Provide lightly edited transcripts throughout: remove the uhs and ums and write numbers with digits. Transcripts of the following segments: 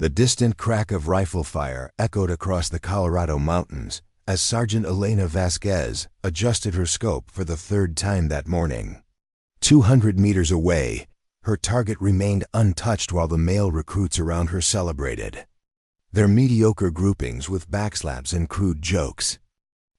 The distant crack of rifle fire echoed across the Colorado mountains as Sergeant Elena Vasquez adjusted her scope for the third time that morning. 200 meters away, her target remained untouched while the male recruits around her celebrated their mediocre groupings with backslaps and crude jokes.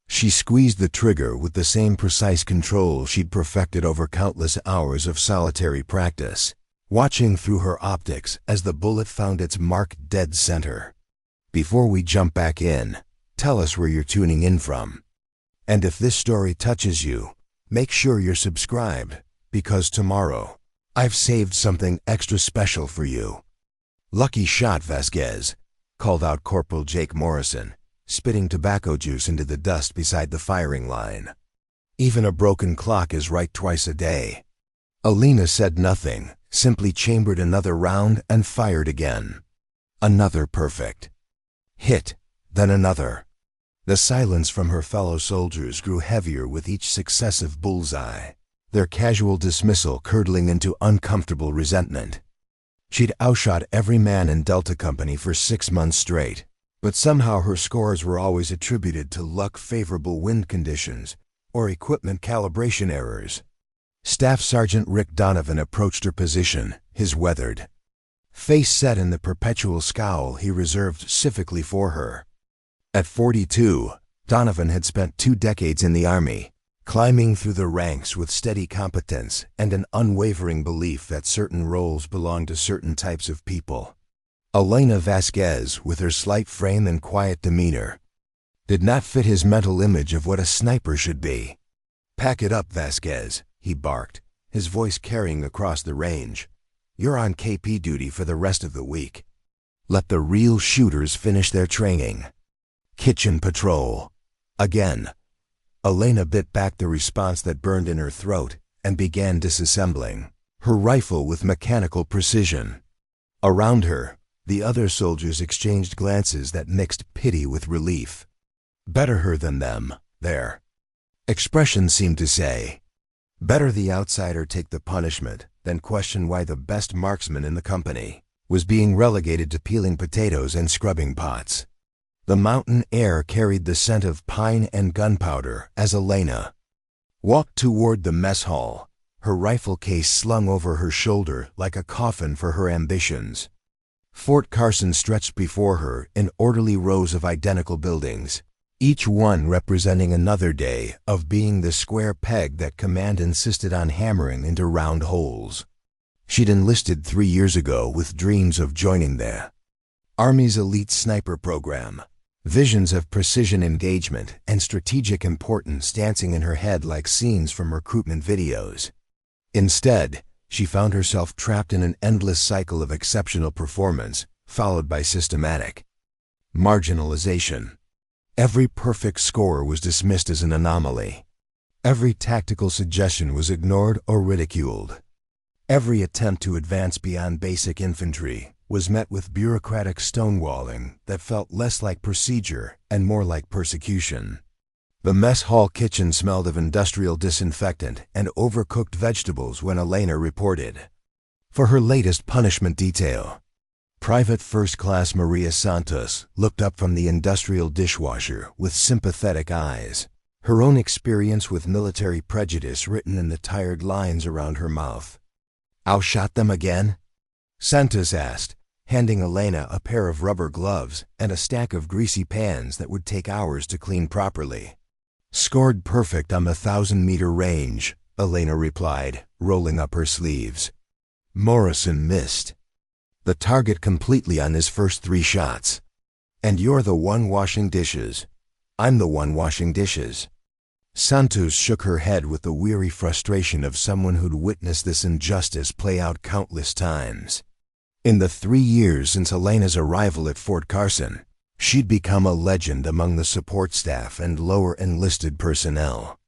She squeezed the trigger with the same precise control she'd perfected over countless hours of solitary practice, watching through her optics as the bullet found its mark dead center. Before we jump back in, tell us where you're tuning in from. And if this story touches you, make sure you're subscribed, because tomorrow, I've saved something extra special for you. Lucky shot, Vasquez, called out Corporal Jake Morrison, spitting tobacco juice into the dust beside the firing line. Even a broken clock is right twice a day. Elena said nothing, simply chambered another round and fired again. Another perfect hit, then another. The silence from her fellow soldiers grew heavier with each successive bullseye, their casual dismissal curdling into uncomfortable resentment. She'd outshot every man in Delta Company for 6 months straight, but somehow her scores were always attributed to luck-favorable wind conditions or equipment calibration errors. Staff Sergeant Rick Donovan approached her position, his weathered face set in the perpetual scowl he reserved civically for her. At 42, Donovan had spent 2 decades in the Army, climbing through the ranks with steady competence and an unwavering belief that certain roles belong to certain types of people. Elena Vasquez, with her slight frame and quiet demeanor, did not fit his mental image of what a sniper should be. "Pack it up, Vasquez," he barked, his voice carrying across the range. "You're on KP duty for the rest of the week. Let the real shooters finish their training." "Kitchen patrol." Again. Elena bit back the response that burned in her throat and began disassembling, her rifle with mechanical precision. Around her, the other soldiers exchanged glances that mixed pity with relief. Better her than them, their expressions seemed to say. Better the outsider take the punishment than question why the best marksman in the company was being relegated to peeling potatoes and scrubbing pots. The mountain air carried the scent of pine and gunpowder as Elena walked toward the mess hall, her rifle case slung over her shoulder like a coffin for her ambitions. Fort Carson stretched before her in orderly rows of identical buildings, each one representing another day of being the square peg that command insisted on hammering into round holes. She'd enlisted 3 years ago with dreams of joining the Army's elite sniper program, visions of precision engagement and strategic importance dancing in her head like scenes from recruitment videos. Instead, she found herself trapped in an endless cycle of exceptional performance, followed by systematic marginalization. Every perfect score was dismissed as an anomaly. Every tactical suggestion was ignored or ridiculed. Every attempt to advance beyond basic infantry was met with bureaucratic stonewalling that felt less like procedure and more like persecution. The mess hall kitchen smelled of industrial disinfectant and overcooked vegetables when Elena reported for her latest punishment detail. Private First Class Maria Santos looked up from the industrial dishwasher with sympathetic eyes, her own experience with military prejudice written in the tired lines around her mouth. "Outshot them again?" Santos asked, handing Elena a pair of rubber gloves and a stack of greasy pans that would take hours to clean properly. "Scored perfect on the 1,000-meter range," Elena replied, rolling up her sleeves. "Morrison missed the target completely on his first 3 shots. And you're the one washing dishes." "I'm the one washing dishes." Santos shook her head with the weary frustration of someone who'd witnessed this injustice play out countless times. In the 3 years since Elena's arrival at Fort Carson, she'd become a legend among the support staff and lower enlisted personnel.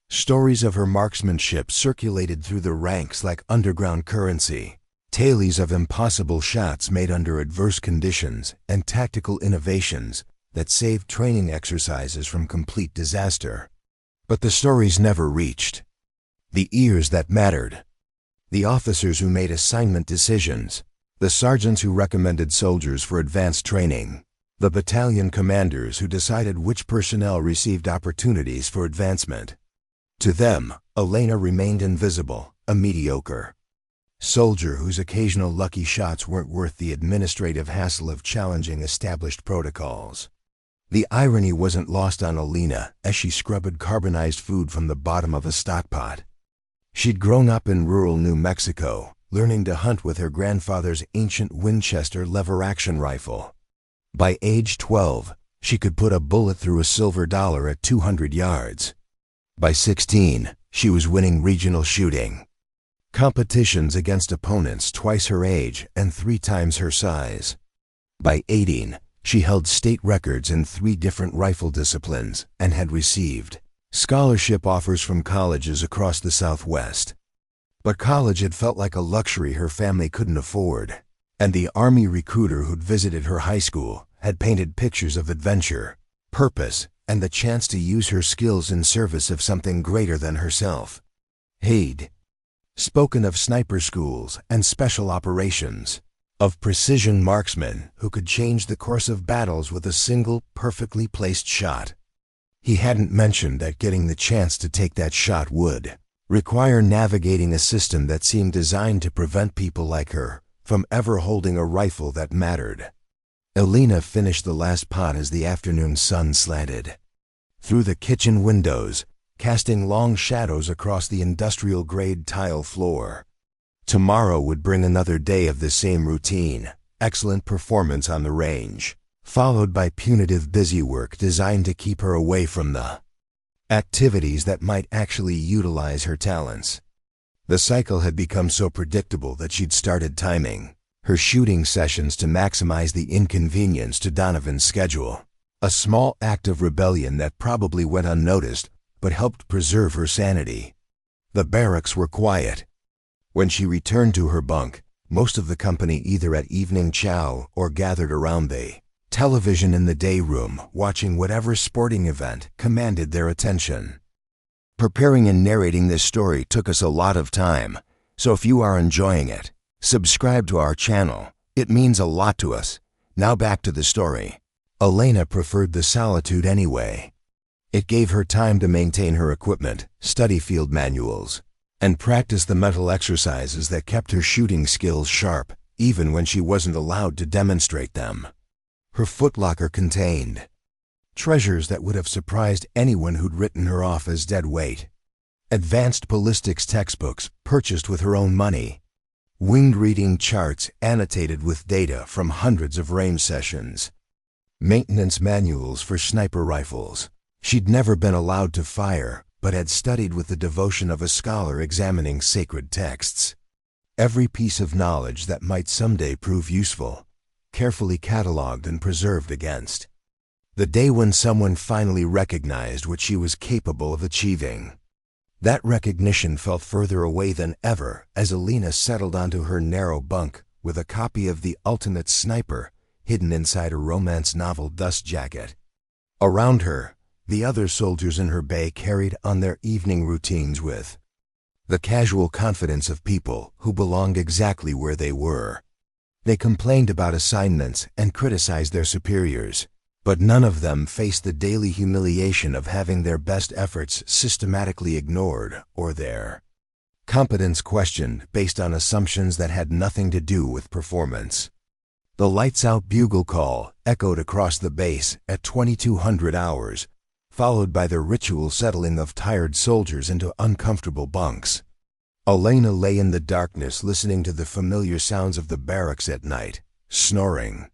Stories of her marksmanship circulated through the ranks like underground currency, tales of impossible shots made under adverse conditions and tactical innovations that saved training exercises from complete disaster. But the stories never reached the ears that mattered, the officers who made assignment decisions, the sergeants who recommended soldiers for advanced training, the battalion commanders who decided which personnel received opportunities for advancement. To them, Elena remained invisible, a mediocre soldier whose occasional lucky shots weren't worth the administrative hassle of challenging established protocols. The irony wasn't lost on Elena as she scrubbed carbonized food from the bottom of a stockpot. She'd grown up in rural New Mexico, learning to hunt with her grandfather's ancient Winchester lever-action rifle. By age 12, she could put a bullet through a silver dollar at 200 yards. By 16, she was winning regional shooting competitions against opponents twice her age and 3 times her size. By 18, she held state records in 3 different rifle disciplines and had received scholarship offers from colleges across the Southwest. But college had felt like a luxury her family couldn't afford, and the Army recruiter who'd visited her high school had painted pictures of adventure, purpose, and the chance to use her skills in service of something greater than herself. He'd spoken of sniper schools and special operations, of precision marksmen who could change the course of battles with a single, perfectly placed shot. He hadn't mentioned that getting the chance to take that shot would require navigating a system that seemed designed to prevent people like her from ever holding a rifle that mattered. Elena finished the last pot as the afternoon sun slanted through the kitchen windows, casting long shadows across the industrial-grade tile floor. Tomorrow would bring another day of the same routine, excellent performance on the range, followed by punitive busy work designed to keep her away from the activities that might actually utilize her talents. The cycle had become so predictable that she'd started timing her shooting sessions to maximize the inconvenience to Donovan's schedule, a small act of rebellion that probably went unnoticed but helped preserve her sanity. The barracks were quiet. When she returned to her bunk, most of the company either at evening chow or gathered around the television in the day room watching whatever sporting event commanded their attention. Preparing and narrating this story took us a lot of time, so if you are enjoying it, subscribe to our channel. It means a lot to us. Now back to the story. Elena preferred the solitude anyway. It gave her time to maintain her equipment, study field manuals, and practice the mental exercises that kept her shooting skills sharp, even when she wasn't allowed to demonstrate them. Her footlocker contained treasures that would have surprised anyone who'd written her off as dead weight. Advanced ballistics textbooks purchased with her own money, wind reading charts annotated with data from hundreds of range sessions, maintenance manuals for sniper rifles. She'd never been allowed to fire, but had studied with the devotion of a scholar examining sacred texts. Every piece of knowledge that might someday prove useful, carefully cataloged and preserved against the day when someone finally recognized what she was capable of achieving. That recognition felt further away than ever as Elena settled onto her narrow bunk with a copy of The Ultimate Sniper hidden inside a romance novel dust jacket. Around her, the other soldiers in her bay carried on their evening routines with the casual confidence of people who belonged exactly where they were. They complained about assignments and criticized their superiors, but none of them faced the daily humiliation of having their best efforts systematically ignored or their competence questioned based on assumptions that had nothing to do with performance. The lights-out bugle call echoed across the base at 2200 hours, followed by the ritual settling of tired soldiers into uncomfortable bunks. Elena lay in the darkness listening to the familiar sounds of the barracks at night, snoring,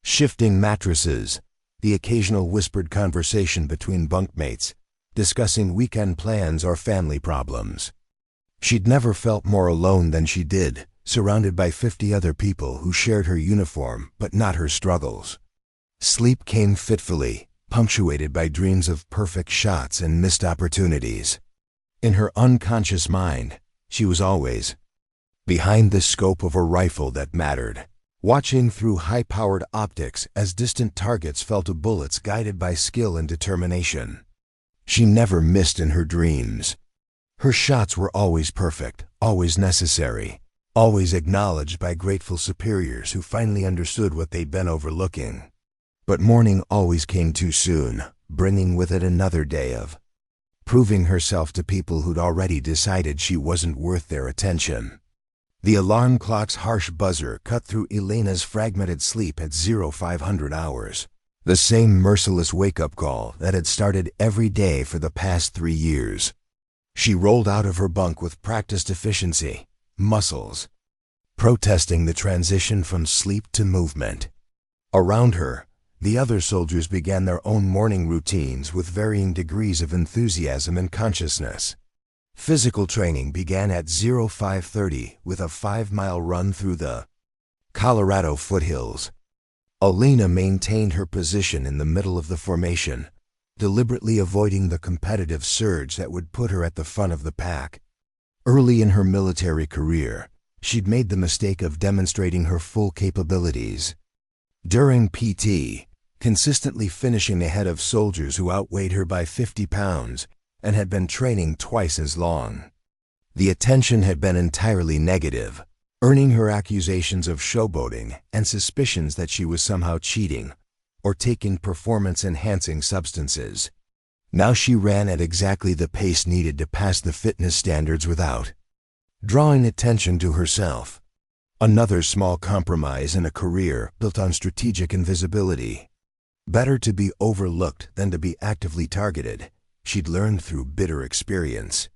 shifting mattresses, the occasional whispered conversation between bunkmates, discussing weekend plans or family problems. She'd never felt more alone than she did, surrounded by 50 other people who shared her uniform but not her struggles. Sleep came fitfully, punctuated by dreams of perfect shots and missed opportunities. In her unconscious mind, she was always behind the scope of a rifle that mattered, watching through high-powered optics as distant targets fell to bullets guided by skill and determination. She never missed in her dreams. Her shots were always perfect, always necessary, always acknowledged by grateful superiors who finally understood what they'd been overlooking. But morning always came too soon, bringing with it another day of proving herself to people who'd already decided she wasn't worth their attention. The alarm clock's harsh buzzer cut through Elena's fragmented sleep at 0500 hours. The same merciless wake-up call that had started every day for the past 3 years. She rolled out of her bunk with practiced efficiency, muscles, protesting the transition from sleep to movement. Around her, the other soldiers began their own morning routines with varying degrees of enthusiasm and consciousness. Physical training began at 0530 with a 5-mile run through the Colorado foothills. Elena maintained her position in the middle of the formation, deliberately avoiding the competitive surge that would put her at the front of the pack. Early in her military career, she'd made the mistake of demonstrating her full capabilities. During PT, consistently finishing ahead of soldiers who outweighed her by 50 pounds and had been training twice as long. The attention had been entirely negative, earning her accusations of showboating and suspicions that she was somehow cheating or taking performance-enhancing substances. Now she ran at exactly the pace needed to pass the fitness standards without drawing attention to herself. Another small compromise in a career built on strategic invisibility. Better to be overlooked than to be actively targeted, she'd learned through bitter experience.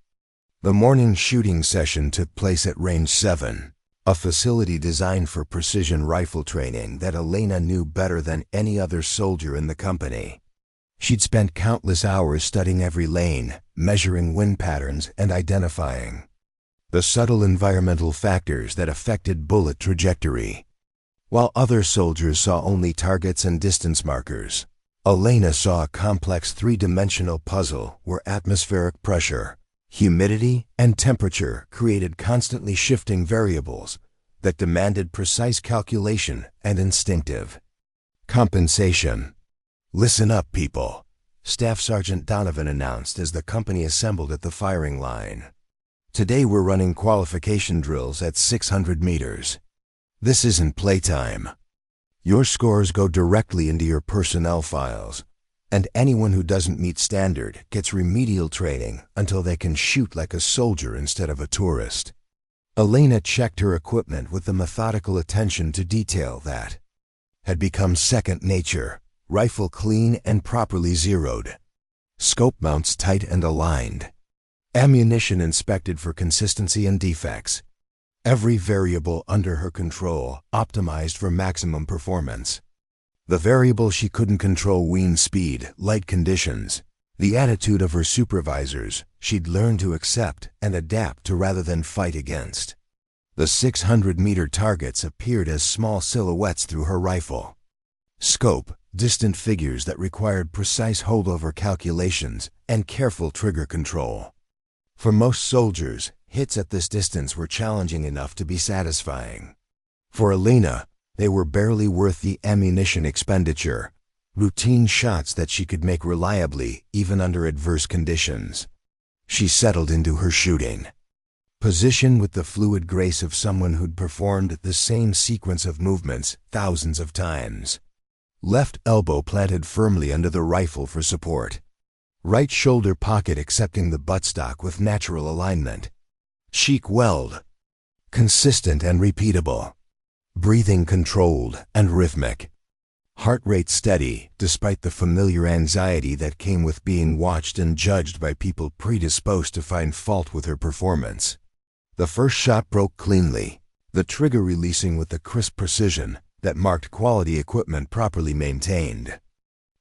The morning shooting session took place at Range 7, a facility designed for precision rifle training that Elena knew better than any other soldier in the company. She'd spent countless hours studying every lane, measuring wind patterns, and identifying the subtle environmental factors that affected bullet trajectory. While other soldiers saw only targets and distance markers, Elena saw a complex 3-dimensional puzzle where atmospheric pressure, humidity, and temperature created constantly shifting variables that demanded precise calculation and instinctive compensation. "Listen up, people," Staff Sergeant Donovan announced as the company assembled at the firing line. "Today we're running qualification drills at 600 meters. This isn't playtime. Your scores go directly into your personnel files, and anyone who doesn't meet standard gets remedial training until they can shoot like a soldier instead of a tourist." Elena checked her equipment with the methodical attention to detail that had become second nature. Rifle clean and properly zeroed. Scope mounts tight and aligned. Ammunition inspected for consistency and defects. Every variable under her control optimized for maximum performance. The variable she couldn't control: wind speed, light conditions. The attitude of her supervisors she'd learned to accept and adapt to rather than fight against. The 600-meter targets appeared as small silhouettes through her rifle. Scope, distant figures that required precise holdover calculations and careful trigger control. For most soldiers, hits at this distance were challenging enough to be satisfying. For Elena, they were barely worth the ammunition expenditure, routine shots that she could make reliably even under adverse conditions. She settled into her shooting position with the fluid grace of someone who'd performed the same sequence of movements thousands of times. Left elbow planted firmly under the rifle for support. Right shoulder pocket accepting the buttstock with natural alignment. Cheek weld. Consistent and repeatable. Breathing controlled and rhythmic. Heart rate steady despite the familiar anxiety that came with being watched and judged by people predisposed to find fault with her performance. The first shot broke cleanly, the trigger releasing with the crisp precision that marked quality equipment properly maintained.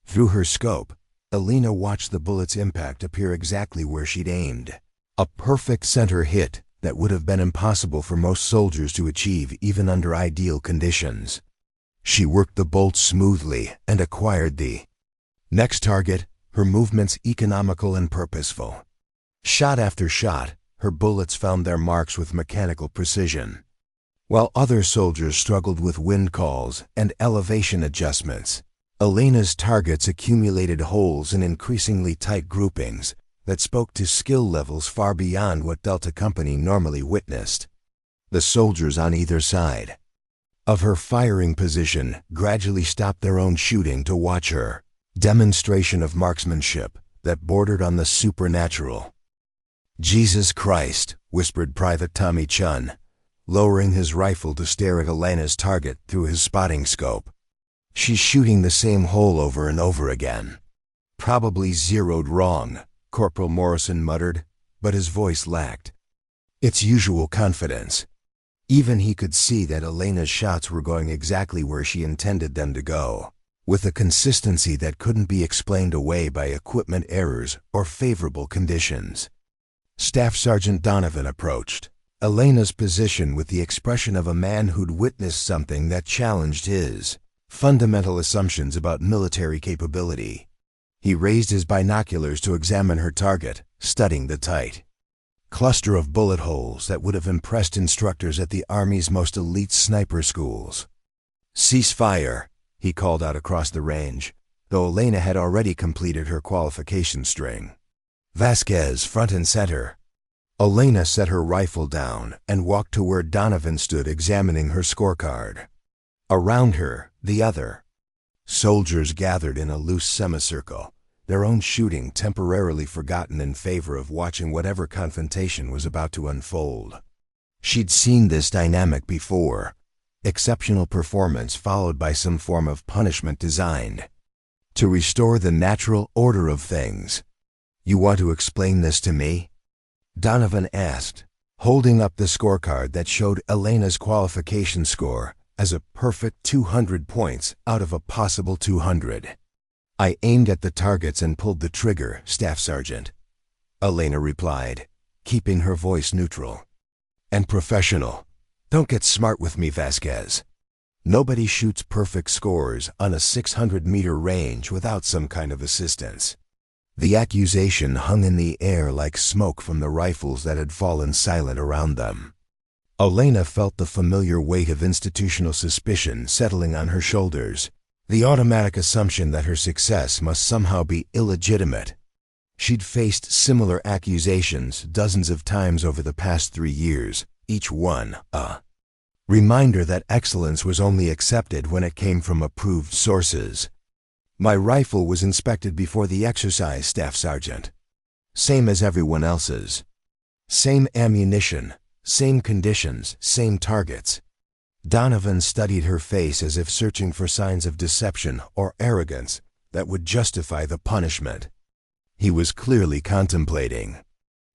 Through her scope, Elena watched the bullet's impact appear exactly where she'd aimed. A perfect center hit that would have been impossible for most soldiers to achieve even under ideal conditions. She worked the bolt smoothly and acquired the next target, her movements economical and purposeful. Shot after shot, her bullets found their marks with mechanical precision. While other soldiers struggled with wind calls and elevation adjustments, Elena's targets accumulated holes in increasingly tight groupings that spoke to skill levels far beyond what Delta Company normally witnessed. The soldiers on either side of her firing position gradually stopped their own shooting to watch her demonstration of marksmanship that bordered on the supernatural. "Jesus Christ," whispered Private Tommy Chun, lowering his rifle to stare at Elena's target through his spotting scope. "She's shooting the same hole over and over again." "Probably zeroed wrong," Corporal Morrison muttered, but his voice lacked its usual confidence. Even he could see that Elena's shots were going exactly where she intended them to go, with a consistency that couldn't be explained away by equipment errors or favorable conditions. Staff Sergeant Donovan approached Elena's position with the expression of a man who'd witnessed something that challenged his fundamental assumptions about military capability. He raised his binoculars to examine her target, studying the tight cluster of bullet holes that would have impressed instructors at the Army's most elite sniper schools. "Cease fire," he called out across the range, though Elena had already completed her qualification string. "Vasquez, front and center." Elena set her rifle down and walked to where Donovan stood examining her scorecard. Around her, the other soldiers gathered in a loose semicircle, their own shooting temporarily forgotten in favor of watching whatever confrontation was about to unfold. She'd seen this dynamic before: exceptional performance followed by some form of punishment designed to restore the natural order of things. "You want to explain this to me?" Donovan asked, holding up the scorecard that showed Elena's qualification score as a perfect 200 points out of a possible 200. "I aimed at the targets and pulled the trigger, Staff Sergeant," Elena replied, keeping her voice neutral. "And professional. Don't get smart with me, Vasquez. Nobody shoots perfect scores on a 600-meter range without some kind of assistance." The accusation hung in the air like smoke from the rifles that had fallen silent around them. Elena felt the familiar weight of institutional suspicion settling on her shoulders, the automatic assumption that her success must somehow be illegitimate. She'd faced similar accusations dozens of times over the past 3 years, each one a reminder that excellence was only accepted when it came from approved sources. "My rifle was inspected before the exercise, Staff Sergeant. Same as everyone else's. Same ammunition, same conditions, same targets." Donovan studied her face as if searching for signs of deception or arrogance that would justify the punishment. He was clearly contemplating.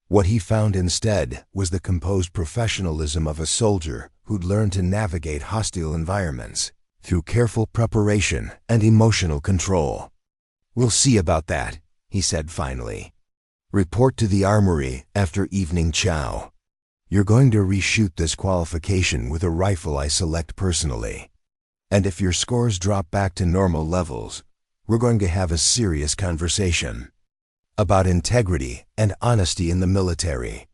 What he found instead was the composed professionalism of a soldier who'd learned to navigate hostile environments through careful preparation and emotional control. "We'll see about that," he said finally. "Report to the armory after evening chow. You're going to reshoot this qualification with a rifle I select personally. And if your scores drop back to normal levels, we're going to have a serious conversation about integrity and honesty in the military."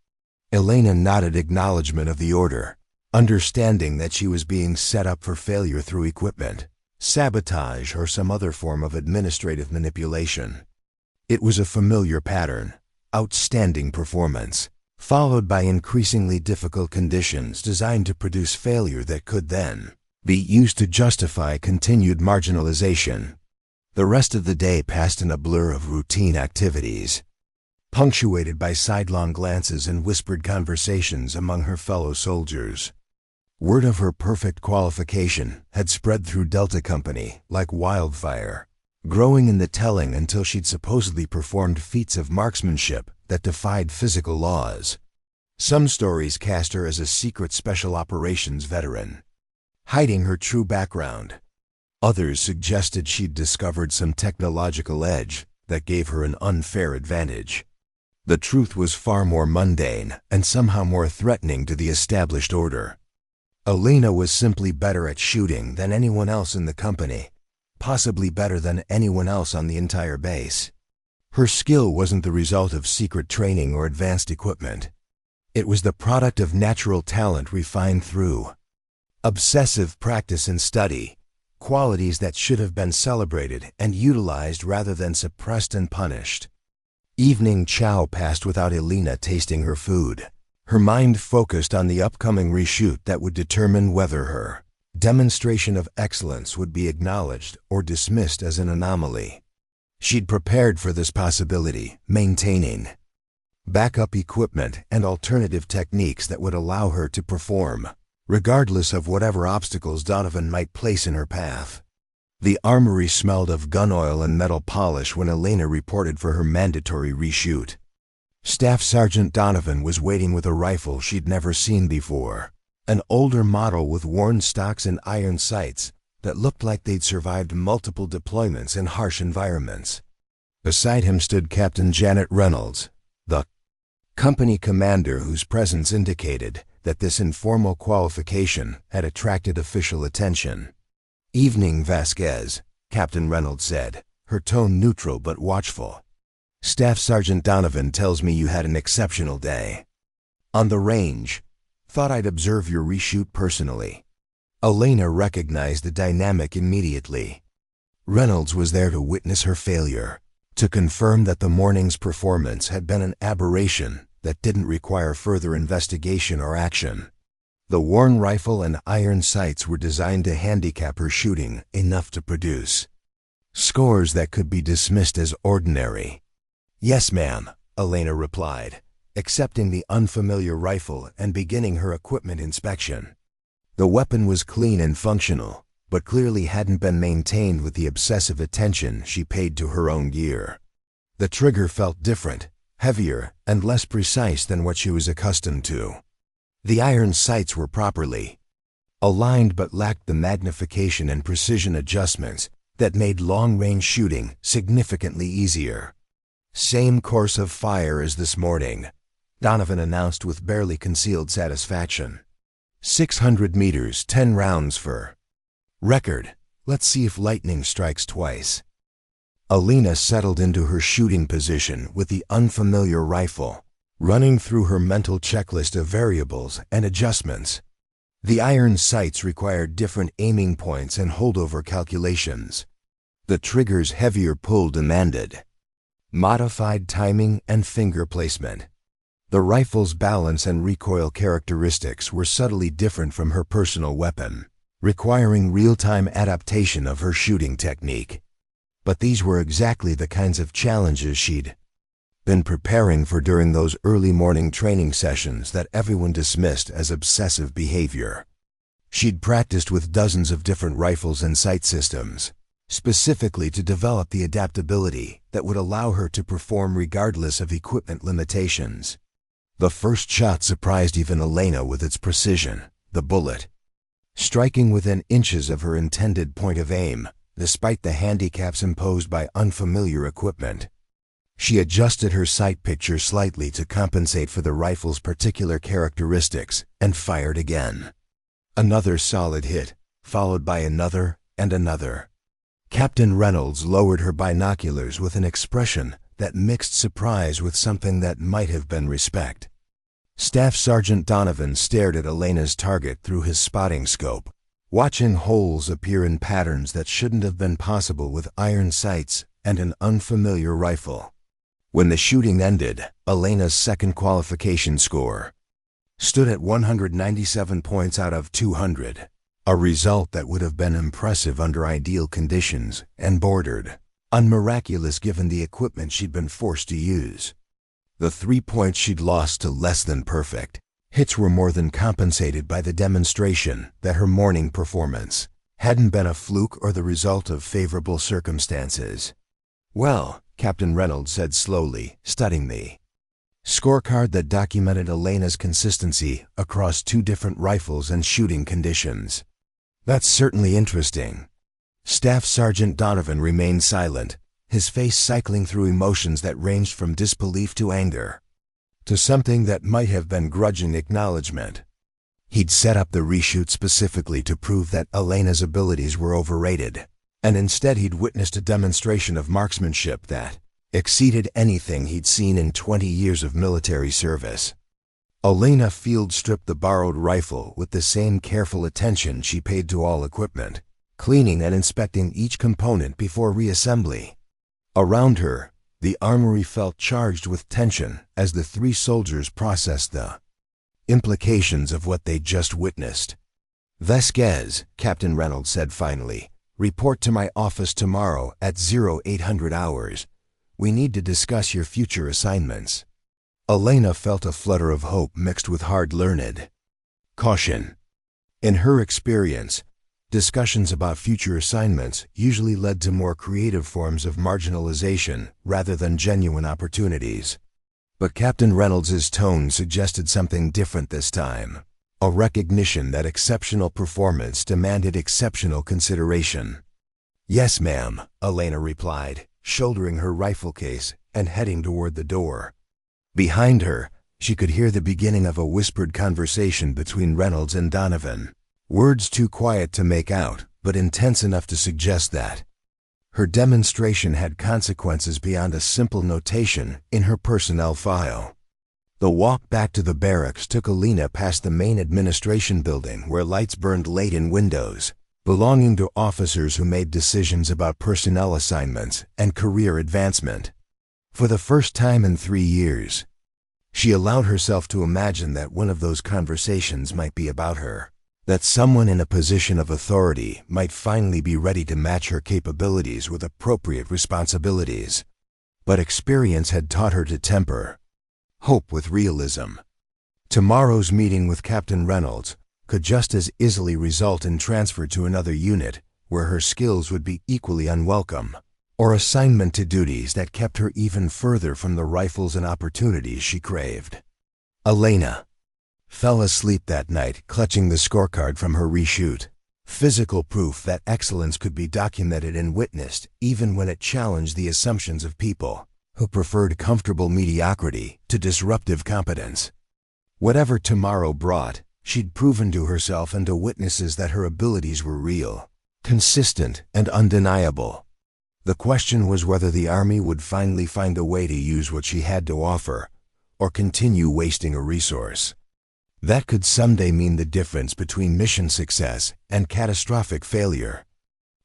Elena nodded acknowledgement of the order, understanding that she was being set up for failure through equipment, sabotage, or some other form of administrative manipulation. It was a familiar pattern: outstanding performance, followed by increasingly difficult conditions designed to produce failure that could then be used to justify continued marginalization. The rest of the day passed in a blur of routine activities, punctuated by sidelong glances and whispered conversations among her fellow soldiers. Word of her perfect qualification had spread through Delta Company like wildfire, growing in the telling until she'd supposedly performed feats of marksmanship that defied physical laws. Some stories cast her as a secret special operations veteran, hiding her true background. Others suggested she'd discovered some technological edge that gave her an unfair advantage. The truth was far more mundane and somehow more threatening to the established order. Elena was simply better at shooting than anyone else in the company, possibly better than anyone else on the entire base. Her skill wasn't the result of secret training or advanced equipment. It was the product of natural talent refined through obsessive practice and study, qualities that should have been celebrated and utilized rather than suppressed and punished. Evening chow passed without Elena tasting her food, Her mind focused on the upcoming reshoot that would determine whether her demonstration of excellence would be acknowledged or dismissed as an anomaly. She'd prepared for this possibility, maintaining backup equipment and alternative techniques that would allow her to perform, regardless of whatever obstacles Donovan might place in her path. The armory smelled of gun oil and metal polish when Elena reported for her mandatory reshoot. Staff Sergeant Donovan was waiting with a rifle she'd never seen before, an older model with worn stocks and iron sights that looked like they'd survived multiple deployments in harsh environments. Beside him stood Captain Janet Reynolds, the company commander whose presence indicated that this informal qualification had attracted official attention. "Evening, Vasquez," Captain Reynolds said, her tone neutral but watchful. "Staff Sergeant Donovan tells me you had an exceptional day on the range. Thought I'd observe your reshoot personally." Elena recognized the dynamic immediately. Reynolds was there to witness her failure, to confirm that the morning's performance had been an aberration that didn't require further investigation or action. The worn rifle and iron sights were designed to handicap her shooting enough to produce scores that could be dismissed as ordinary. "Yes, ma'am," Elena replied, accepting the unfamiliar rifle and beginning her equipment inspection. The weapon was clean and functional, but clearly hadn't been maintained with the obsessive attention she paid to her own gear. The trigger felt different, heavier, and less precise than what she was accustomed to. The iron sights were properly aligned but lacked the magnification and precision adjustments that made long-range shooting significantly easier. "Same course of fire as this morning," Donovan announced with barely concealed satisfaction. 600 meters, 10 rounds for record. Let's see if lightning strikes twice." Elena settled into her shooting position with the unfamiliar rifle, running through her mental checklist of variables and adjustments. The iron sights required different aiming points and holdover calculations. The trigger's heavier pull demanded modified timing and finger placement. The rifle's balance and recoil characteristics were subtly different from her personal weapon, requiring real-time adaptation of her shooting technique. But these were exactly the kinds of challenges she'd been preparing for during those early morning training sessions that everyone dismissed as obsessive behavior. She'd practiced with dozens of different rifles and sight systems, specifically to develop the adaptability that would allow her to perform regardless of equipment limitations. The first shot surprised even Elena with its precision, the bullet striking within inches of her intended point of aim, despite the handicaps imposed by unfamiliar equipment. She adjusted her sight picture slightly to compensate for the rifle's particular characteristics and fired again. Another solid hit, followed by another and another. Captain Reynolds lowered her binoculars with an expression that mixed surprise with something that might have been respect. Staff Sergeant Donovan stared at Elena's target through his spotting scope, watching holes appear in patterns that shouldn't have been possible with iron sights and an unfamiliar rifle. When the shooting ended, Elena's second qualification score stood at 197 points out of 200, a result that would have been impressive under ideal conditions and bordered on miraculous given the equipment she'd been forced to use. The 3 points she'd lost to less than perfect hits were more than compensated by the demonstration that her morning performance hadn't been a fluke or the result of favorable circumstances. "Well," Captain Reynolds said slowly, studying the scorecard that documented Elena's consistency across 2 different rifles and shooting conditions. "That's certainly interesting." Staff Sergeant Donovan remained silent, his face cycling through emotions that ranged from disbelief to anger, to something that might have been grudging acknowledgement. He'd set up the reshoot specifically to prove that Elena's abilities were overrated, and instead he'd witnessed a demonstration of marksmanship that exceeded anything he'd seen in 20 years of military service. Elena field-stripped the borrowed rifle with the same careful attention she paid to all equipment, cleaning and inspecting each component before reassembly. Around her, the armory felt charged with tension as the 3 soldiers processed the implications of what they'd just witnessed. "Vasquez," Captain Reynolds said finally, "report to my office tomorrow at 0800 hours. We need to discuss your future assignments." Elena felt a flutter of hope mixed with hard-learned caution. In her experience, discussions about future assignments usually led to more creative forms of marginalization rather than genuine opportunities. But Captain Reynolds's tone suggested something different this time, a recognition that exceptional performance demanded exceptional consideration. "Yes, ma'am," Elena replied, shouldering her rifle case and heading toward the door. Behind her, she could hear the beginning of a whispered conversation between Reynolds and Donovan. Words too quiet to make out, but intense enough to suggest that her demonstration had consequences beyond a simple notation in her personnel file. The walk back to the barracks took Elena past the main administration building where lights burned late in windows, belonging to officers who made decisions about personnel assignments and career advancement. For the first time in 3 years, she allowed herself to imagine that one of those conversations might be about her, that someone in a position of authority might finally be ready to match her capabilities with appropriate responsibilities. But experience had taught her to temper hope with realism. Tomorrow's meeting with Captain Reynolds could just as easily result in transfer to another unit where her skills would be equally unwelcome, or assignment to duties that kept her even further from the rifles and opportunities she craved. Elena fell asleep that night clutching the scorecard from her reshoot, physical proof that excellence could be documented and witnessed even when it challenged the assumptions of people who preferred comfortable mediocrity to disruptive competence. Whatever tomorrow brought, she'd proven to herself and to witnesses that her abilities were real, consistent, and undeniable. The question was whether the Army would finally find a way to use what she had to offer, or continue wasting a resource. That could someday mean the difference between mission success and catastrophic failure.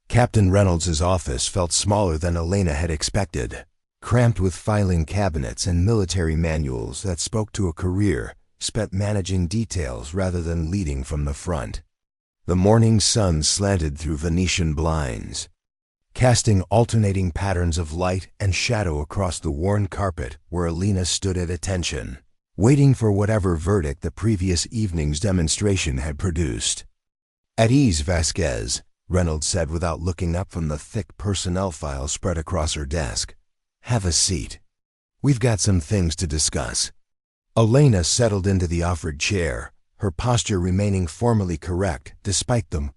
Captain Reynolds's office felt smaller than Elena had expected, cramped with filing cabinets and military manuals that spoke to a career spent managing details rather than leading from the front. The morning sun slanted through Venetian blinds, casting alternating patterns of light and shadow across the worn carpet where Elena stood at attention, waiting for whatever verdict the previous evening's demonstration had produced. "At ease, Vasquez," Reynolds said without looking up from the thick personnel file spread across her desk. "Have a seat. We've got some things to discuss." Elena settled into the offered chair, her posture remaining formally correct despite the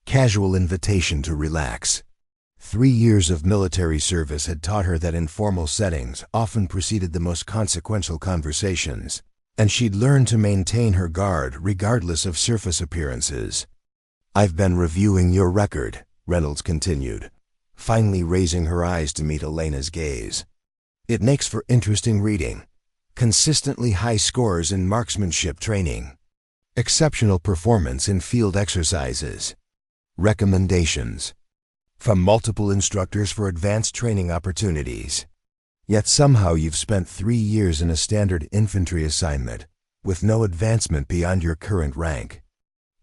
casual invitation to relax. 3 years of military service had taught her that informal settings often preceded the most consequential conversations, and she'd learned to maintain her guard regardless of surface appearances. "I've been reviewing your record," Reynolds continued, finally raising her eyes to meet Elena's gaze. "It makes for interesting reading. Consistently high scores in marksmanship training, exceptional performance in field exercises, recommendations from multiple instructors for advanced training opportunities. Yet somehow you've spent 3 years in a standard infantry assignment, with no advancement beyond your current rank."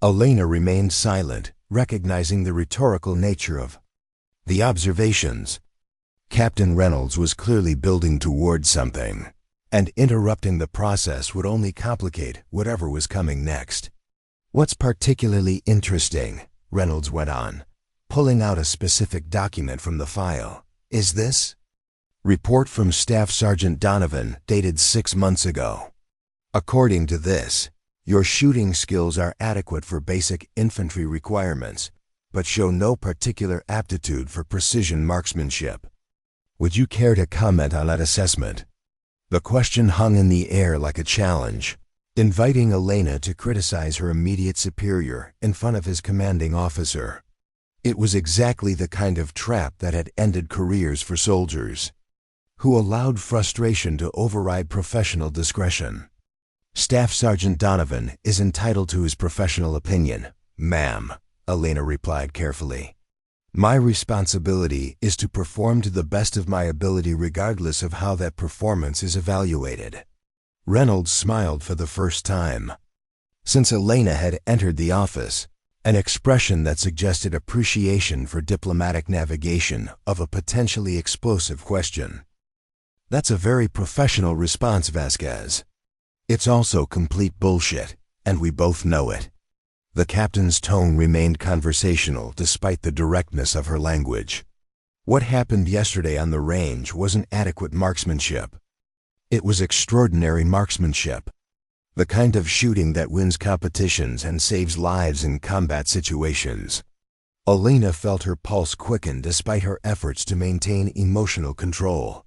Elena remained silent, recognizing the rhetorical nature of the observations. Captain Reynolds was clearly building towards something, and interrupting the process would only complicate whatever was coming next. "What's particularly interesting," Reynolds went on, pulling out a specific document from the file, "is this report from Staff Sergeant Donovan dated 6 months ago. According to this, your shooting skills are adequate for basic infantry requirements, but show no particular aptitude for precision marksmanship. Would you care to comment on that assessment?" The question hung in the air like a challenge, inviting Elena to criticize her immediate superior in front of his commanding officer. It was exactly the kind of trap that had ended careers for soldiers who allowed frustration to override professional discretion. "Staff Sergeant Donovan is entitled to his professional opinion, ma'am," Elena replied carefully. "My responsibility is to perform to the best of my ability regardless of how that performance is evaluated." Reynolds smiled for the first time. Since Elena had entered the office, an expression that suggested appreciation for diplomatic navigation of a potentially explosive question. That's a very professional response, Vasquez. It's also complete bullshit, and we both know it. The captain's tone remained conversational despite the directness of her language. What happened yesterday on the range wasn't adequate marksmanship. It was extraordinary marksmanship. The kind of shooting that wins competitions and saves lives in combat situations. Elena felt her pulse quicken despite her efforts to maintain emotional control.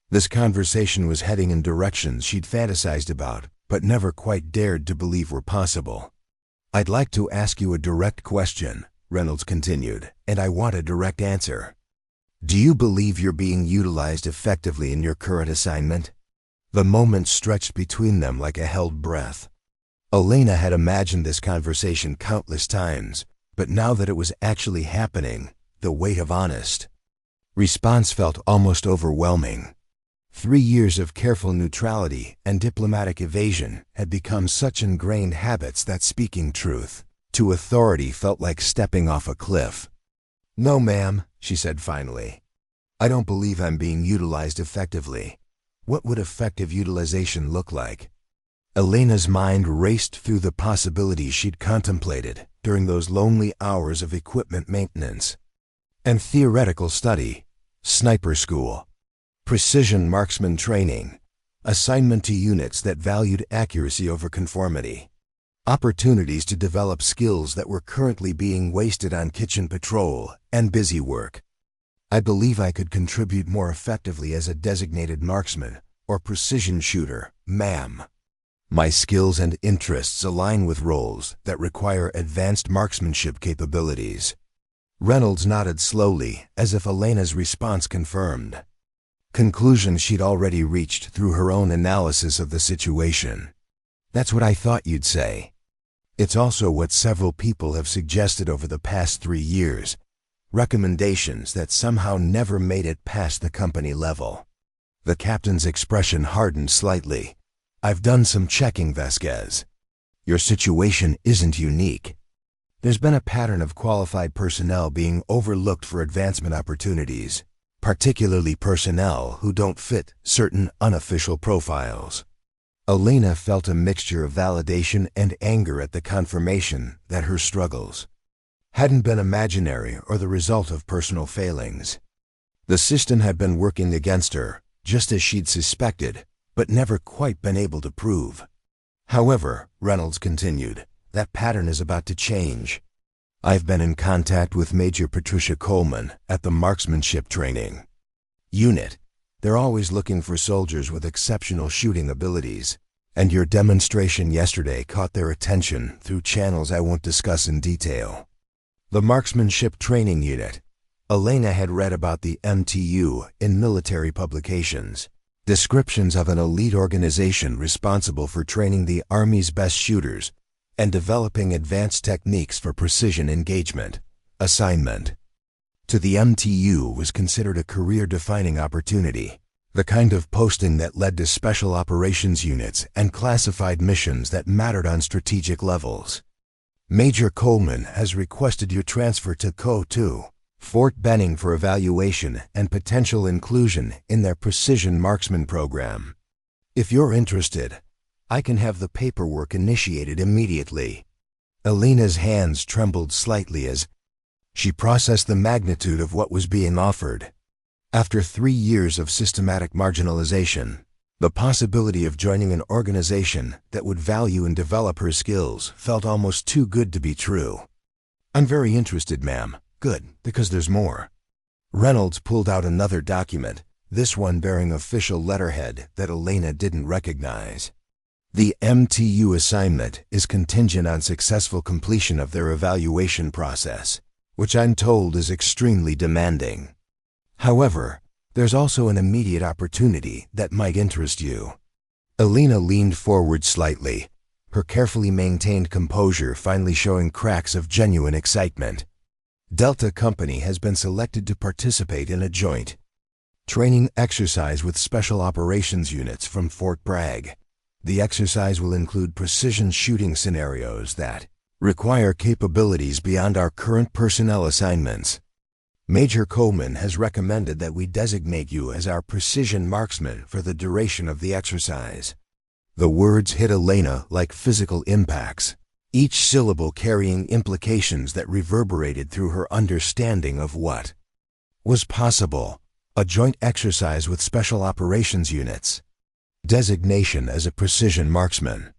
This conversation was heading in directions she'd fantasized about, but never quite dared to believe were possible. "I'd like to ask you a direct question," Reynolds continued, "and I want a direct answer. Do you believe you're being utilized effectively in your current assignment?" The moment stretched between them like a held breath. Elena had imagined this conversation countless times, but now that it was actually happening, the weight of honest response felt almost overwhelming. 3 years of careful neutrality and diplomatic evasion had become such ingrained habits that speaking truth to authority felt like stepping off a cliff. "No, ma'am," she said finally. "I don't believe I'm being utilized effectively. What would effective utilization look like?" Elena's mind raced through the possibilities she'd contemplated during those lonely hours of equipment maintenance and theoretical study, sniper school, precision marksman training, assignment to units that valued accuracy over conformity, opportunities to develop skills that were currently being wasted on kitchen patrol and busy work. "I believe I could contribute more effectively as a designated marksman or precision shooter, ma'am. My skills and interests align with roles that require advanced marksmanship capabilities." Reynolds nodded slowly, as if Elena's response confirmed conclusions she'd already reached through her own analysis of the situation. "That's what I thought you'd say. It's also what several people have suggested over the past 3 years, recommendations that somehow never made it past the company level." The captain's expression hardened slightly. "I've done some checking, Vasquez. Your situation isn't unique. There's been a pattern of qualified personnel being overlooked for advancement opportunities, particularly personnel who don't fit certain unofficial profiles." Elena felt a mixture of validation and anger at the confirmation that her struggles hadn't been imaginary or the result of personal failings. The system had been working against her, just as she'd suspected, but never quite been able to prove. "However," Reynolds continued, "that pattern is about to change. I've been in contact with Major Patricia Coleman at the Marksmanship Training Unit. They're always looking for soldiers with exceptional shooting abilities, and your demonstration yesterday caught their attention through channels I won't discuss in detail." The Marksmanship Training Unit. Elena had read about the MTU in military publications, descriptions of an elite organization responsible for training the Army's best shooters and developing advanced techniques for precision engagement. Assignment to the MTU was considered a career-defining opportunity, the kind of posting that led to special operations units and classified missions that mattered on strategic levels. "Major Coleman has requested your transfer to CO2, Fort Benning, for evaluation and potential inclusion in their precision marksman program. If you're interested, I can have the paperwork initiated immediately." Elena's hands trembled slightly as she processed the magnitude of what was being offered. After 3 years of systematic marginalization, the possibility of joining an organization that would value and develop her skills felt almost too good to be true. "I'm very interested, ma'am." "Good, because there's more." Reynolds pulled out another document, this one bearing official letterhead that Elena didn't recognize. "The MTU assignment is contingent on successful completion of their evaluation process, which I'm told is extremely demanding. However, there's also an immediate opportunity that might interest you." Elena leaned forward slightly, her carefully maintained composure finally showing cracks of genuine excitement. Delta Company has been selected to participate in a joint training exercise with Special Operations units from Fort Bragg. The exercise will include precision shooting scenarios that require capabilities beyond our current personnel assignments. Major Coleman has recommended that we designate you as our precision marksman for the duration of the exercise. The words hit Elena like physical impacts, each syllable carrying implications that reverberated through her understanding of what was possible. A joint exercise with special operations units. Designation as a precision marksman.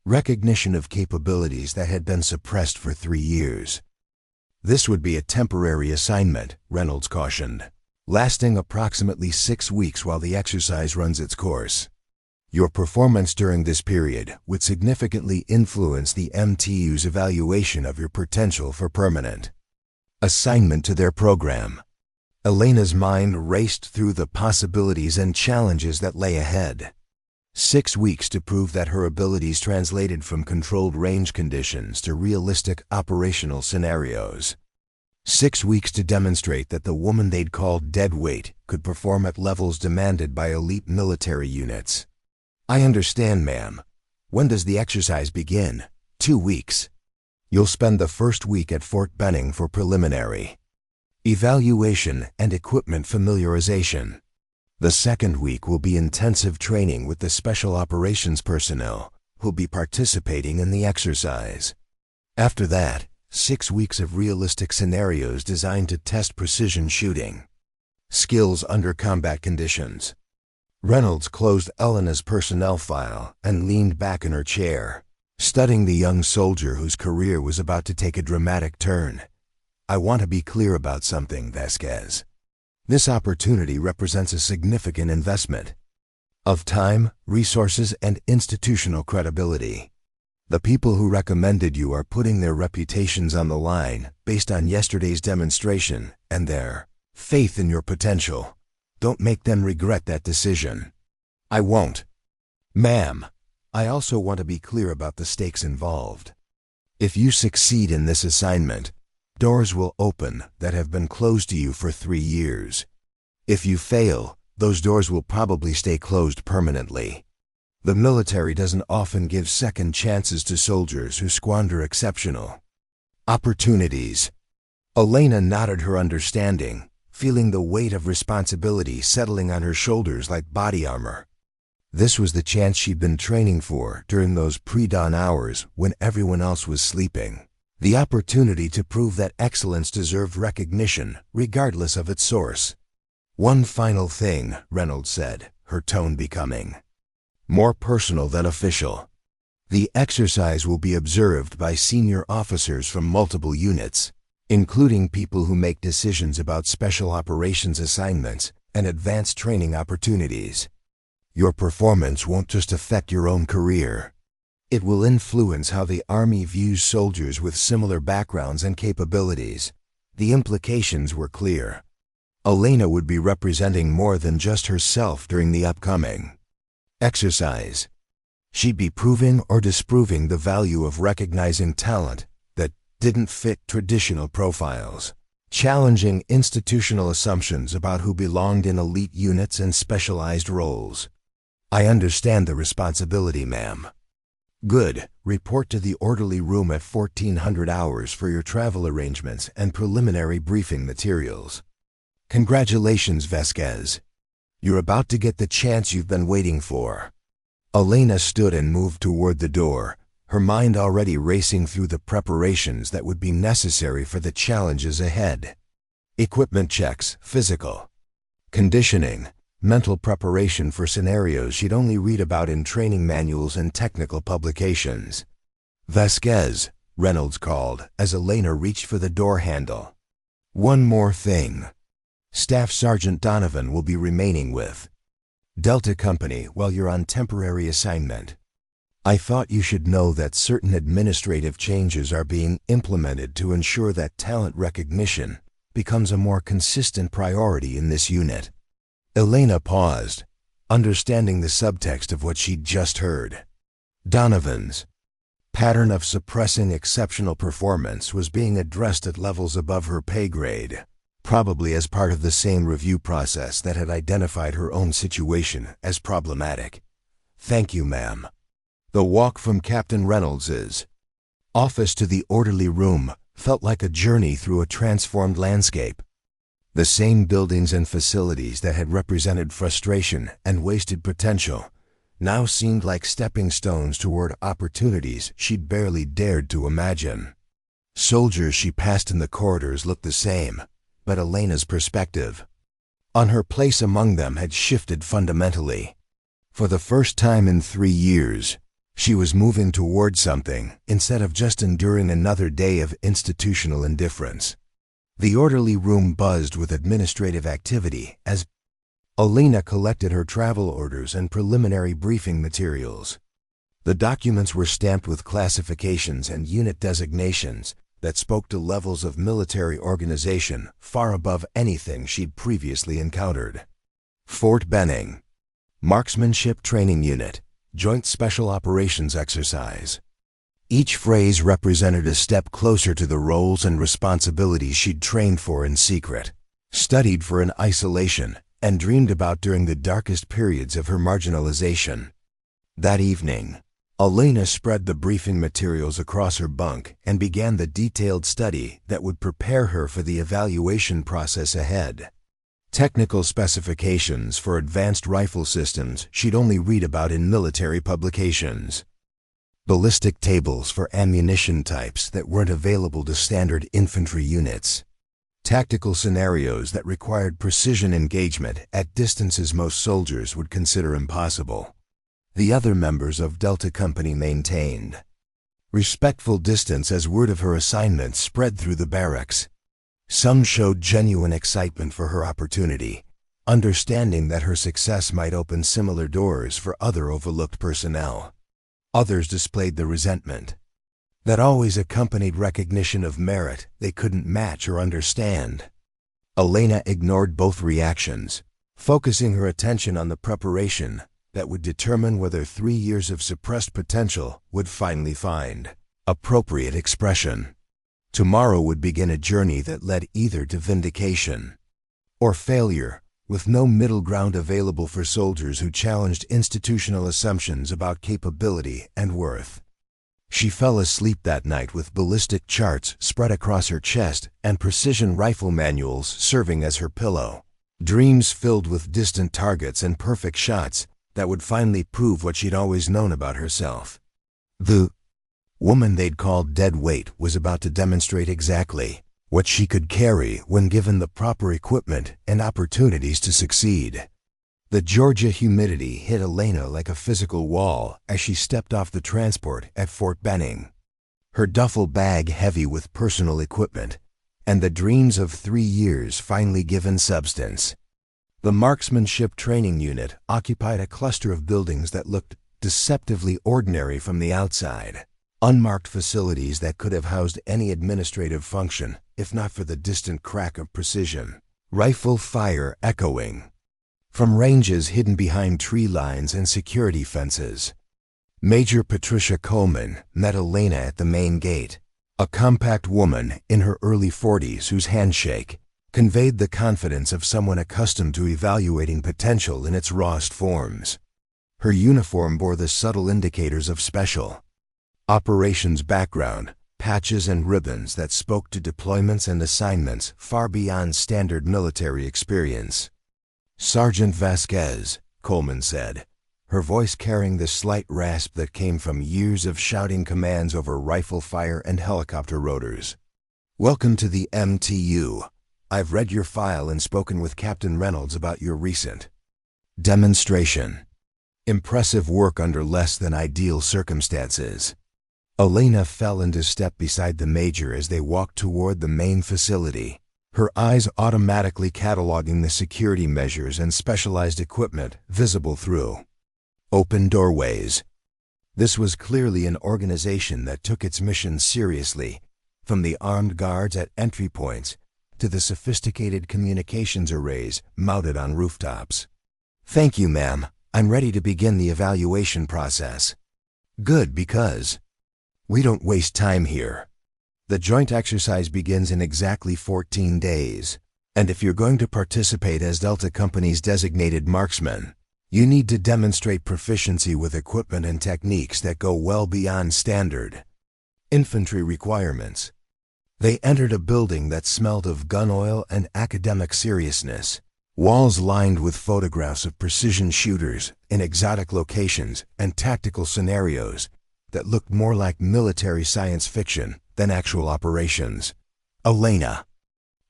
Recognition of capabilities that had been suppressed for 3 years. This would be a temporary assignment, Reynolds cautioned, lasting approximately 6 weeks while the exercise runs its course. Your performance during this period would significantly influence the MTU's evaluation of your potential for permanent assignment to their program. Elena's mind raced through the possibilities and challenges that lay ahead. 6 weeks to prove that her abilities translated from controlled range conditions to realistic operational scenarios. 6 weeks to demonstrate that the woman they'd called deadweight could perform at levels demanded by elite military units. I understand, ma'am. When does the exercise begin? 2 weeks. You'll spend the first week at Fort Benning for preliminary evaluation and equipment familiarization. The second week will be intensive training with the special operations personnel who'll be participating in the exercise. After that, 6 weeks of realistic scenarios designed to test precision shooting skills under combat conditions. Reynolds closed Elena's personnel file and leaned back in her chair, studying the young soldier whose career was about to take a dramatic turn. I want to be clear about something, Vasquez. This opportunity represents a significant investment of time, resources, and institutional credibility. The people who recommended you are putting their reputations on the line based on yesterday's demonstration and their faith in your potential. Don't make them regret that decision. I won't. Ma'am, I also want to be clear about the stakes involved. If you succeed in this assignment, doors will open that have been closed to you for 3 years. If you fail, those doors will probably stay closed permanently. The military doesn't often give second chances to soldiers who squander exceptional opportunities. Elena nodded her understanding, feeling the weight of responsibility settling on her shoulders like body armor. This was the chance she'd been training for during those pre-dawn hours when everyone else was sleeping. The opportunity to prove that excellence deserved recognition, regardless of its source. One final thing, Reynolds said, her tone becoming more personal than official. The exercise will be observed by senior officers from multiple units, including people who make decisions about special operations assignments and advanced training opportunities. Your performance won't just affect your own career. It will influence how the Army views soldiers with similar backgrounds and capabilities. The implications were clear. Elena would be representing more than just herself during the upcoming exercise. She'd be proving or disproving the value of recognizing talent that didn't fit traditional profiles, challenging institutional assumptions about who belonged in elite units and specialized roles. I understand the responsibility, ma'am. Good. Report to the orderly room at 1400 hours for your travel arrangements and preliminary briefing materials. Congratulations, Vasquez. You're about to get the chance you've been waiting for. Elena stood and moved toward the door, her mind already racing through the preparations that would be necessary for the challenges ahead. Equipment checks, physical conditioning, mental preparation for scenarios she'd only read about in training manuals and technical publications. Vasquez, Reynolds called as Elena reached for the door handle. One more thing. Staff Sergeant Donovan will be remaining with Delta Company while you're on temporary assignment. I thought you should know that certain administrative changes are being implemented to ensure that talent recognition becomes a more consistent priority in this unit. Elena paused, understanding the subtext of what she'd just heard. Donovan's pattern of suppressing exceptional performance was being addressed at levels above her pay grade, probably as part of the same review process that had identified her own situation as problematic. Thank you, ma'am. The walk from Captain Reynolds's office to the orderly room felt like a journey through a transformed landscape. The same buildings and facilities that had represented frustration and wasted potential now seemed like stepping stones toward opportunities she'd barely dared to imagine. Soldiers she passed in the corridors looked the same, but Elena's perspective on her place among them had shifted fundamentally. For the first time in 3 years, she was moving toward something instead of just enduring another day of institutional indifference. The orderly room buzzed with administrative activity as Elena collected her travel orders and preliminary briefing materials. The documents were stamped with classifications and unit designations that spoke to levels of military organization far above anything she'd previously encountered. Fort Benning, Marksmanship Training Unit, Joint Special Operations Exercise. Each phrase represented a step closer to the roles and responsibilities she'd trained for in secret, studied for in isolation, and dreamed about during the darkest periods of her marginalization. That evening, Elena spread the briefing materials across her bunk and began the detailed study that would prepare her for the evaluation process ahead. Technical specifications for advanced rifle systems she'd only read about in military publications. Ballistic tables for ammunition types that weren't available to standard infantry units. Tactical scenarios that required precision engagement at distances most soldiers would consider impossible. The other members of Delta Company maintained respectful distance as word of her assignment spread through the barracks. Some showed genuine excitement for her opportunity, understanding that her success might open similar doors for other overlooked personnel. Others displayed the resentment that always accompanied recognition of merit they couldn't match or understand. Elena ignored both reactions, focusing her attention on the preparation that would determine whether 3 years of suppressed potential would finally find appropriate expression. Tomorrow would begin a journey that led either to vindication or failure, with no middle ground available for soldiers who challenged institutional assumptions about capability and worth. She fell asleep that night with ballistic charts spread across her chest and precision rifle manuals serving as her pillow. Dreams filled with distant targets and perfect shots that would finally prove what she'd always known about herself. The woman they'd called dead weight was about to demonstrate exactly what she could carry when given the proper equipment and opportunities to succeed. The Georgia humidity hit Elena like a physical wall as she stepped off the transport at Fort Benning, her duffel bag heavy with personal equipment, and the dreams of 3 years finally given substance. The Marksmanship Training Unit occupied a cluster of buildings that looked deceptively ordinary from the outside. Unmarked facilities that could have housed any administrative function, if not for the distant crack of precision rifle fire echoing from ranges hidden behind tree lines and security fences. Major Patricia Coleman met Elena at the main gate, a compact woman in her early 40s whose handshake conveyed the confidence of someone accustomed to evaluating potential in its rawest forms. Her uniform bore the subtle indicators of special operations background, patches and ribbons that spoke to deployments and assignments far beyond standard military experience. "Sergeant Vasquez," Coleman said, her voice carrying the slight rasp that came from years of shouting commands over rifle fire and helicopter rotors. "Welcome to the MTU. I've read your file and spoken with Captain Reynolds about your recent demonstration. Impressive work under less than ideal circumstances." Elena fell into step beside the major as they walked toward the main facility, her eyes automatically cataloging the security measures and specialized equipment visible through open doorways. This was clearly an organization that took its mission seriously, from the armed guards at entry points to the sophisticated communications arrays mounted on rooftops. "Thank you, ma'am. I'm ready to begin the evaluation process." "Good, because we don't waste time here. The joint exercise begins in exactly 14 days, and if you're going to participate as Delta Company's designated marksman, You need to demonstrate proficiency with equipment and techniques that go well beyond standard infantry requirements. They entered a building that smelled of gun oil and academic seriousness. Walls lined with photographs of precision shooters in exotic locations and tactical scenarios that looked more like military science fiction than actual operations. Elena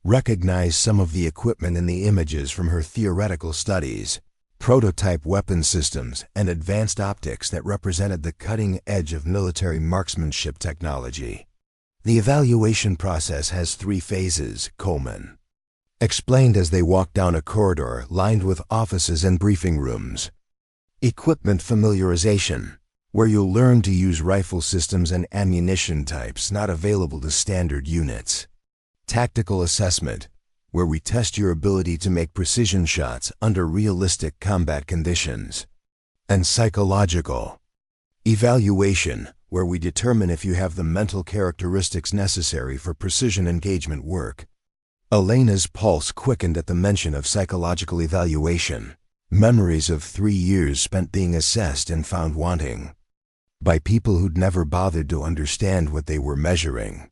recognized some of the equipment in the images from her theoretical studies, prototype weapon systems and advanced optics that represented the cutting edge of military marksmanship technology. The evaluation process has 3 phases, Coleman explained as they walked down a corridor lined with offices and briefing rooms. Equipment familiarization, where you'll learn to use rifle systems and ammunition types not available to standard units. Tactical assessment, where we test your ability to make precision shots under realistic combat conditions. And psychological evaluation, where we determine if you have the mental characteristics necessary for precision engagement work. Elena's pulse quickened at the mention of psychological evaluation, memories of 3 years spent being assessed and found wanting by people who'd never bothered to understand what they were measuring.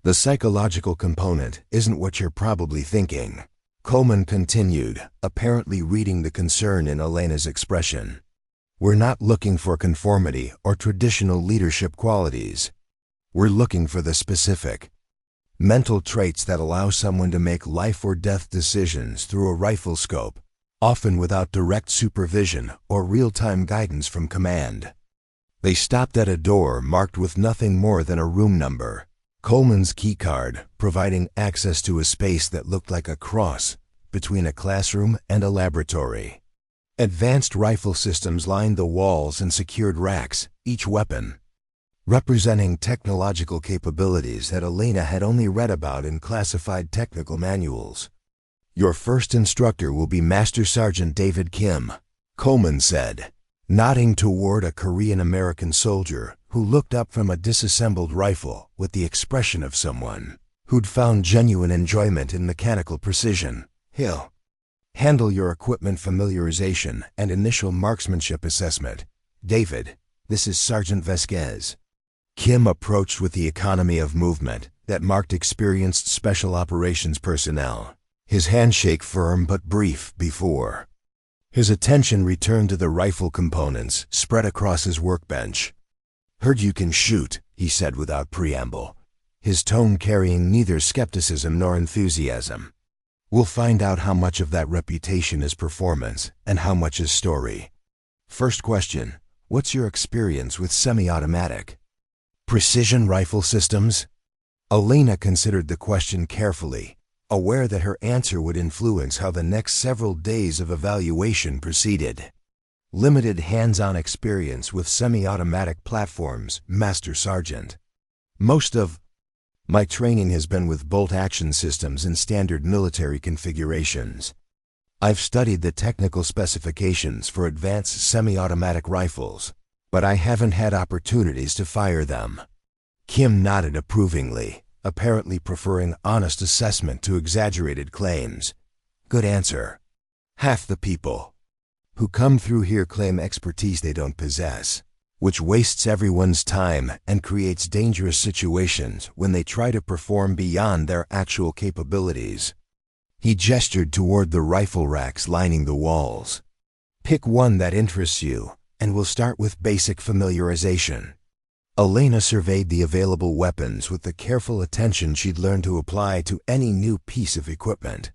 The psychological component isn't what you're probably thinking, Coleman continued, apparently reading the concern in Elena's expression. We're not looking for conformity or traditional leadership qualities. We're looking for the specific mental traits that allow someone to make life or death decisions through a rifle scope, often without direct supervision or real-time guidance from command. They stopped at a door marked with nothing more than a room number, Coleman's keycard providing access to a space that looked like a cross between a classroom and a laboratory. Advanced rifle systems lined the walls and secured racks, each weapon representing technological capabilities that Elena had only read about in classified technical manuals. Your first instructor will be Master Sergeant David Kim, Coleman said, nodding toward a Korean-American soldier who looked up from a disassembled rifle with the expression of someone who'd found genuine enjoyment in mechanical precision. He'll handle your equipment familiarization and initial marksmanship assessment. David, this is Sergeant Vasquez. Kim approached with the economy of movement that marked experienced special operations personnel, his handshake firm but brief before his attention returned to the rifle components spread across his workbench. Heard you can shoot, he said without preamble, his tone carrying neither skepticism nor enthusiasm. We'll find out how much of that reputation is performance and how much is story. First question, what's your experience with semi-automatic precision rifle systems? Elena considered the question carefully, aware that her answer would influence how the next several days of evaluation proceeded. Limited hands-on experience with semi-automatic platforms, Master Sergeant. Most of my training has been with bolt-action systems in standard military configurations. I've studied the technical specifications for advanced semi-automatic rifles, but I haven't had opportunities to fire them. Kim nodded approvingly, apparently preferring honest assessment to exaggerated claims. Good answer. Half the people who come through here claim expertise they don't possess, which wastes everyone's time and creates dangerous situations when they try to perform beyond their actual capabilities. He gestured toward the rifle racks lining the walls. Pick one that interests you, and we'll start with basic familiarization. Elena surveyed the available weapons with the careful attention she'd learned to apply to any new piece of equipment.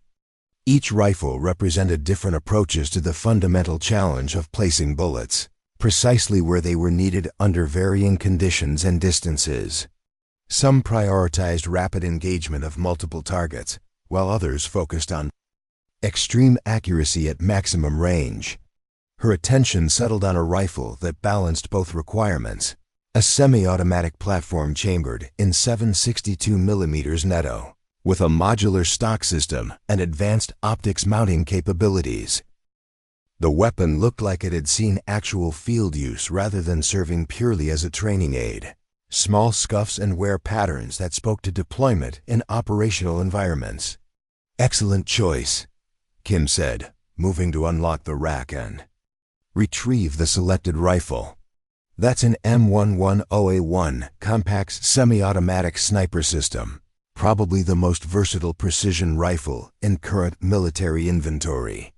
Each rifle represented different approaches to the fundamental challenge of placing bullets precisely where they were needed under varying conditions and distances. Some prioritized rapid engagement of multiple targets, while others focused on extreme accuracy at maximum range. Her attention settled on a rifle that balanced both requirements, a semi-automatic platform chambered in 7.62mm netto, with a modular stock system and advanced optics mounting capabilities. The weapon looked like it had seen actual field use rather than serving purely as a training aid. Small scuffs and wear patterns that spoke to deployment in operational environments. Excellent choice, Kim said, moving to unlock the rack and Retrieve the selected rifle. That's an M110A1 compact semi-automatic sniper system, probably the most versatile precision rifle in current military inventory.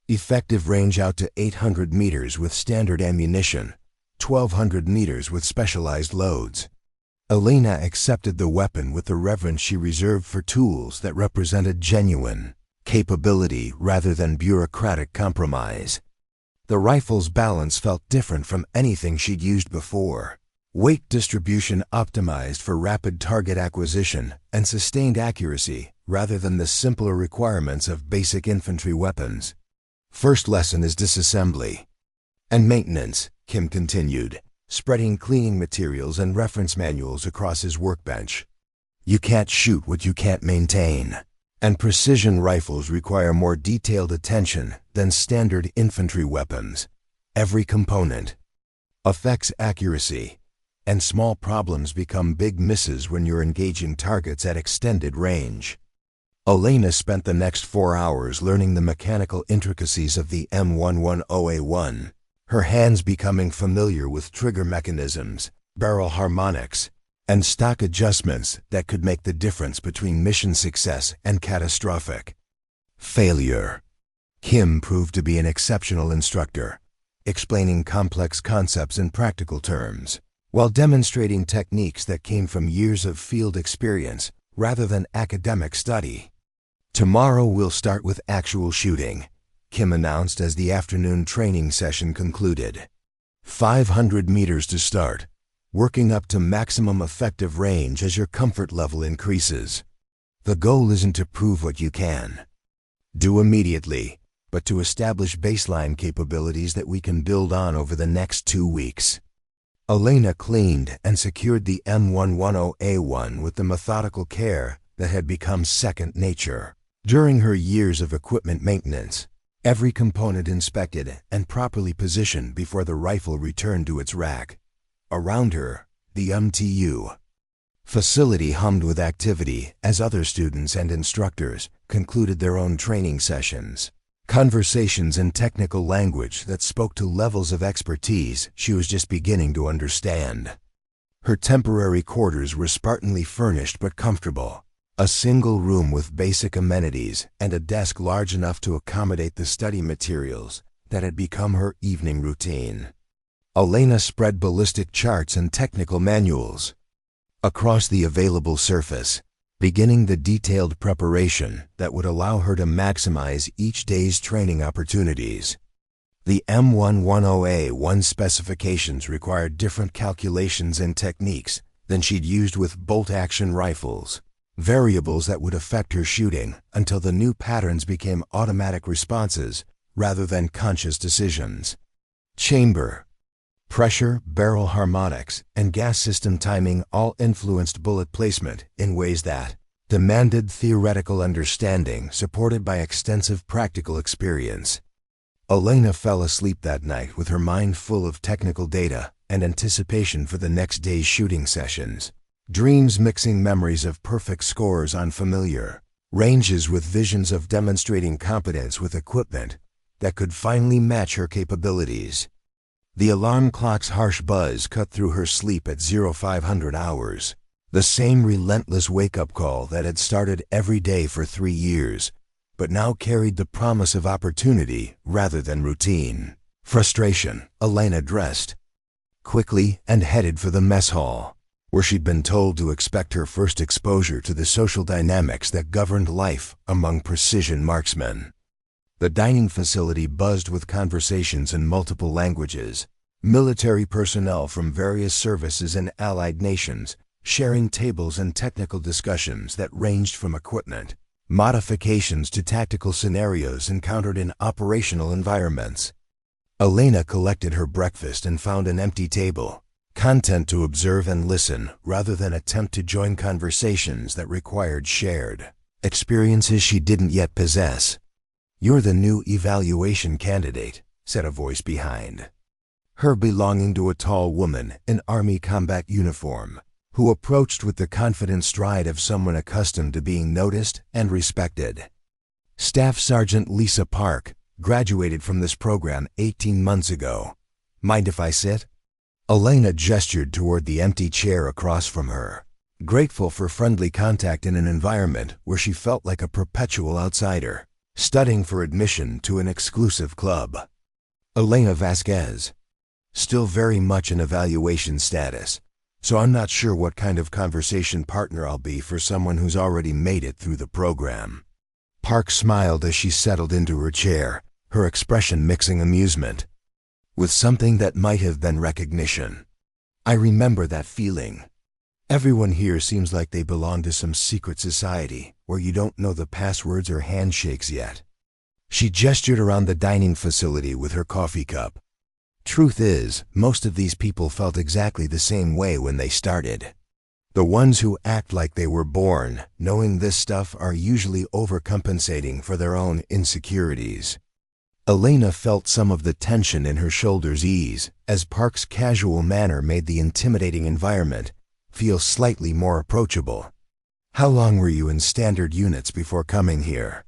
Effective range out to 800 meters with standard ammunition, 1,200 meters with specialized loads. Elena accepted the weapon with the reverence she reserved for tools that represented genuine capability rather than bureaucratic compromise. The rifle's balance felt different from anything she'd used before. Weight distribution optimized for rapid target acquisition and sustained accuracy rather than the simpler requirements of basic infantry weapons. First lesson is disassembly and maintenance, Kim continued, spreading cleaning materials and reference manuals across his workbench. You can't shoot what you can't maintain. And precision rifles require more detailed attention than standard infantry weapons. Every component affects accuracy, and small problems become big misses when you're engaging targets at extended range. Elena spent the next 4 hours learning the mechanical intricacies of the M110A1, her hands becoming familiar with trigger mechanisms, barrel harmonics, and stock adjustments that could make the difference between mission success and catastrophic failure. Kim proved to be an exceptional instructor, explaining complex concepts in practical terms, while demonstrating techniques that came from years of field experience rather than academic study. Tomorrow we'll start with actual shooting, Kim announced as the afternoon training session concluded. 500 meters to start, working up to maximum effective range as your comfort level increases. The goal isn't to prove what you can do immediately, but to establish baseline capabilities that we can build on over the next 2 weeks. Elena cleaned and secured the M110A1 with the methodical care that had become second nature. During her years of equipment maintenance, every component inspected and properly positioned before the rifle returned to its rack. Around her, the MTU facility hummed with activity as other students and instructors concluded their own training sessions. Conversations in technical language that spoke to levels of expertise she was just beginning to understand. Her temporary quarters were spartanly furnished but comfortable. A single room with basic amenities and a desk large enough to accommodate the study materials that had become her evening routine. Elena spread ballistic charts and technical manuals across the available surface, beginning the detailed preparation that would allow her to maximize each day's training opportunities. The M110A1 specifications required different calculations and techniques than she'd used with bolt-action rifles, variables that would affect her shooting until the new patterns became automatic responses rather than conscious decisions. Chamber, pressure, barrel harmonics, and gas system timing all influenced bullet placement in ways that demanded theoretical understanding supported by extensive practical experience. Elena fell asleep that night with her mind full of technical data and anticipation for the next day's shooting sessions, dreams mixing memories of perfect scores on familiar ranges with visions of demonstrating competence with equipment that could finally match her capabilities. The alarm clock's harsh buzz cut through her sleep at 0500 hours, the same relentless wake-up call that had started every day for 3 years, but now carried the promise of opportunity rather than routine. Frustration, Elena dressed quickly and headed for the mess hall, where she'd been told to expect her first exposure to the social dynamics that governed life among precision marksmen. The dining facility buzzed with conversations in multiple languages, military personnel from various services and allied nations sharing tables and technical discussions that ranged from equipment modifications to tactical scenarios encountered in operational environments. Elena collected her breakfast and found an empty table, content to observe and listen rather than attempt to join conversations that required shared experiences she didn't yet possess. "You're the new evaluation candidate," said a voice behind her, belonging to a tall woman in Army combat uniform, who approached with the confident stride of someone accustomed to being noticed and respected. Staff Sergeant Lisa Park, Graduated from this program 18 months ago. Mind if I sit? Elena gestured toward the empty chair across from her, grateful for friendly contact in an environment where she felt like a perpetual outsider, studying for admission to an exclusive club. Elena Vasquez. Still very much in evaluation status, so I'm not sure what kind of conversation partner I'll be for someone who's already made it through the program. Park smiled as she settled into her chair, her expression mixing amusement with something that might have been recognition. I remember that feeling. Everyone here seems like they belong to some secret society where you don't know the passwords or handshakes yet. She gestured around the dining facility with her coffee cup. Truth is, most of these people felt exactly the same way when they started. The ones who act like they were born knowing this stuff are usually overcompensating for their own insecurities. Elena felt some of the tension in her shoulders ease as Park's casual manner made the intimidating environment feel slightly more approachable. "How long were you in standard units before coming here?"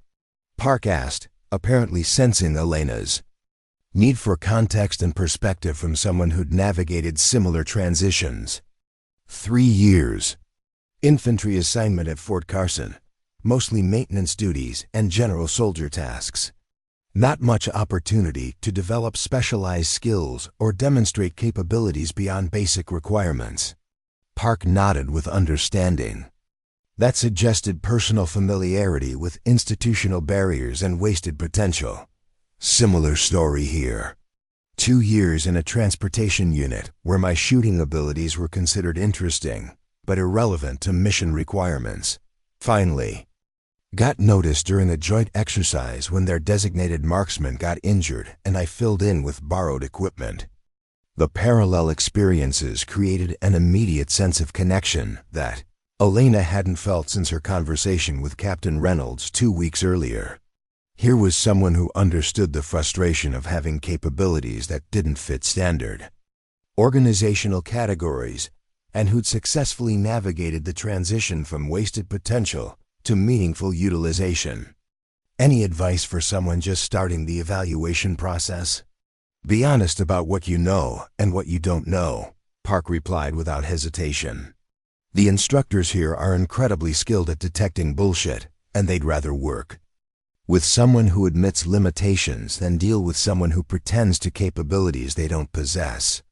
Park asked, apparently sensing Elena's need for context and perspective from someone who'd navigated similar transitions. 3 years. Infantry assignment at Fort Carson, mostly maintenance duties and general soldier tasks. Not much opportunity to develop specialized skills or demonstrate capabilities beyond basic requirements. Park nodded with understanding. That suggested personal familiarity with institutional barriers and wasted potential. Similar story here. 2 years in a transportation unit where my shooting abilities were considered interesting, but irrelevant to mission requirements. Finally, got noticed during a joint exercise when their designated marksman got injured and I filled in with borrowed equipment. The parallel experiences created an immediate sense of connection that Elena hadn't felt since her conversation with Captain Reynolds 2 weeks earlier. Here was someone who understood the frustration of having capabilities that didn't fit standard organizational categories and who'd successfully navigated the transition from wasted potential to meaningful utilization. Any advice for someone just starting the evaluation process? Be honest about what you know and what you don't know, Park replied without hesitation. The instructors here are incredibly skilled at detecting bullshit, and they'd rather work with someone who admits limitations than deal with someone who pretends to capabilities they don't possess.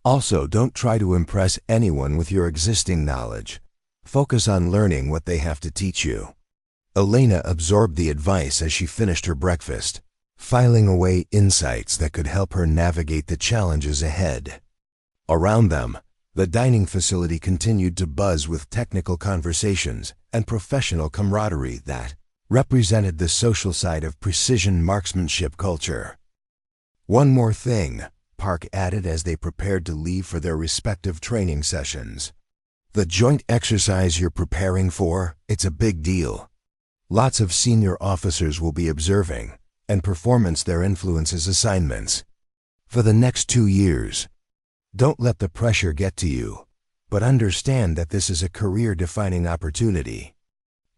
Also, don't try to impress anyone with your existing knowledge. Focus on learning what they have to teach you. Elena absorbed the advice as she finished her breakfast, filing away insights that could help her navigate the challenges ahead. Around them, the dining facility continued to buzz with technical conversations and professional camaraderie that represented the social side of precision marksmanship culture. One more thing, Park added as they prepared to leave for their respective training sessions. The joint exercise you're preparing for, it's a big deal. Lots of senior officers will be observing, and performance there influences assignments. For the next 2 years, don't let the pressure get to you, but understand that this is a career-defining opportunity.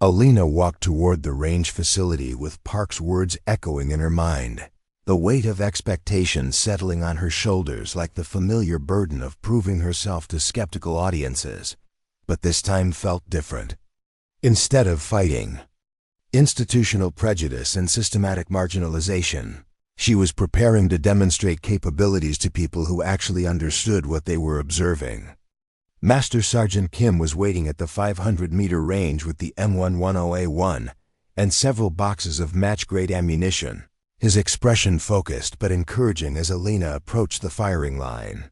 Elena walked toward the range facility with Park's words echoing in her mind, the weight of expectation settling on her shoulders like the familiar burden of proving herself to skeptical audiences. But this time felt different. Instead of fighting institutional prejudice and systematic marginalization, she was preparing to demonstrate capabilities to people who actually understood what they were observing. Master Sergeant Kim was waiting at the 500-meter range with the M110A1 and several boxes of match-grade ammunition, his expression focused but encouraging as Elena approached the firing line.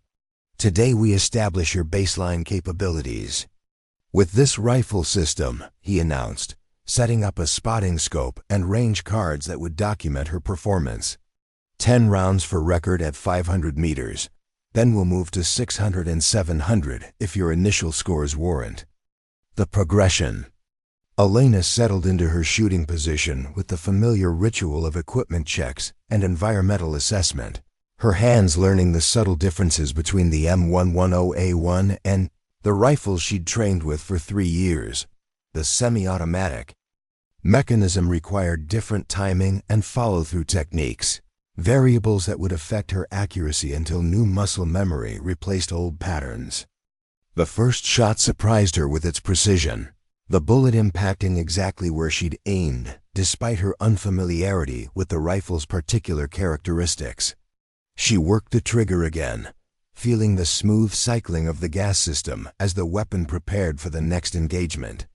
"Today we establish your baseline capabilities with this rifle system," he announced, setting up a spotting scope and range cards that would document her performance. 10 rounds for record at 500 meters. Then we'll move to 600 and 700 if your initial scores warrant. The progression. Elena settled into her shooting position with the familiar ritual of equipment checks and environmental assessment, her hands learning the subtle differences between the M110A1 and the rifles she'd trained with for 3 years, the semi-automatic Mechanism required different timing and follow-through techniques, variables that would affect her accuracy until new muscle memory replaced old patterns. The first shot surprised her with its precision, the bullet impacting exactly where she'd aimed, despite her unfamiliarity with the rifle's particular characteristics. She worked the trigger again, feeling the smooth cycling of the gas system as the weapon prepared for the next engagement.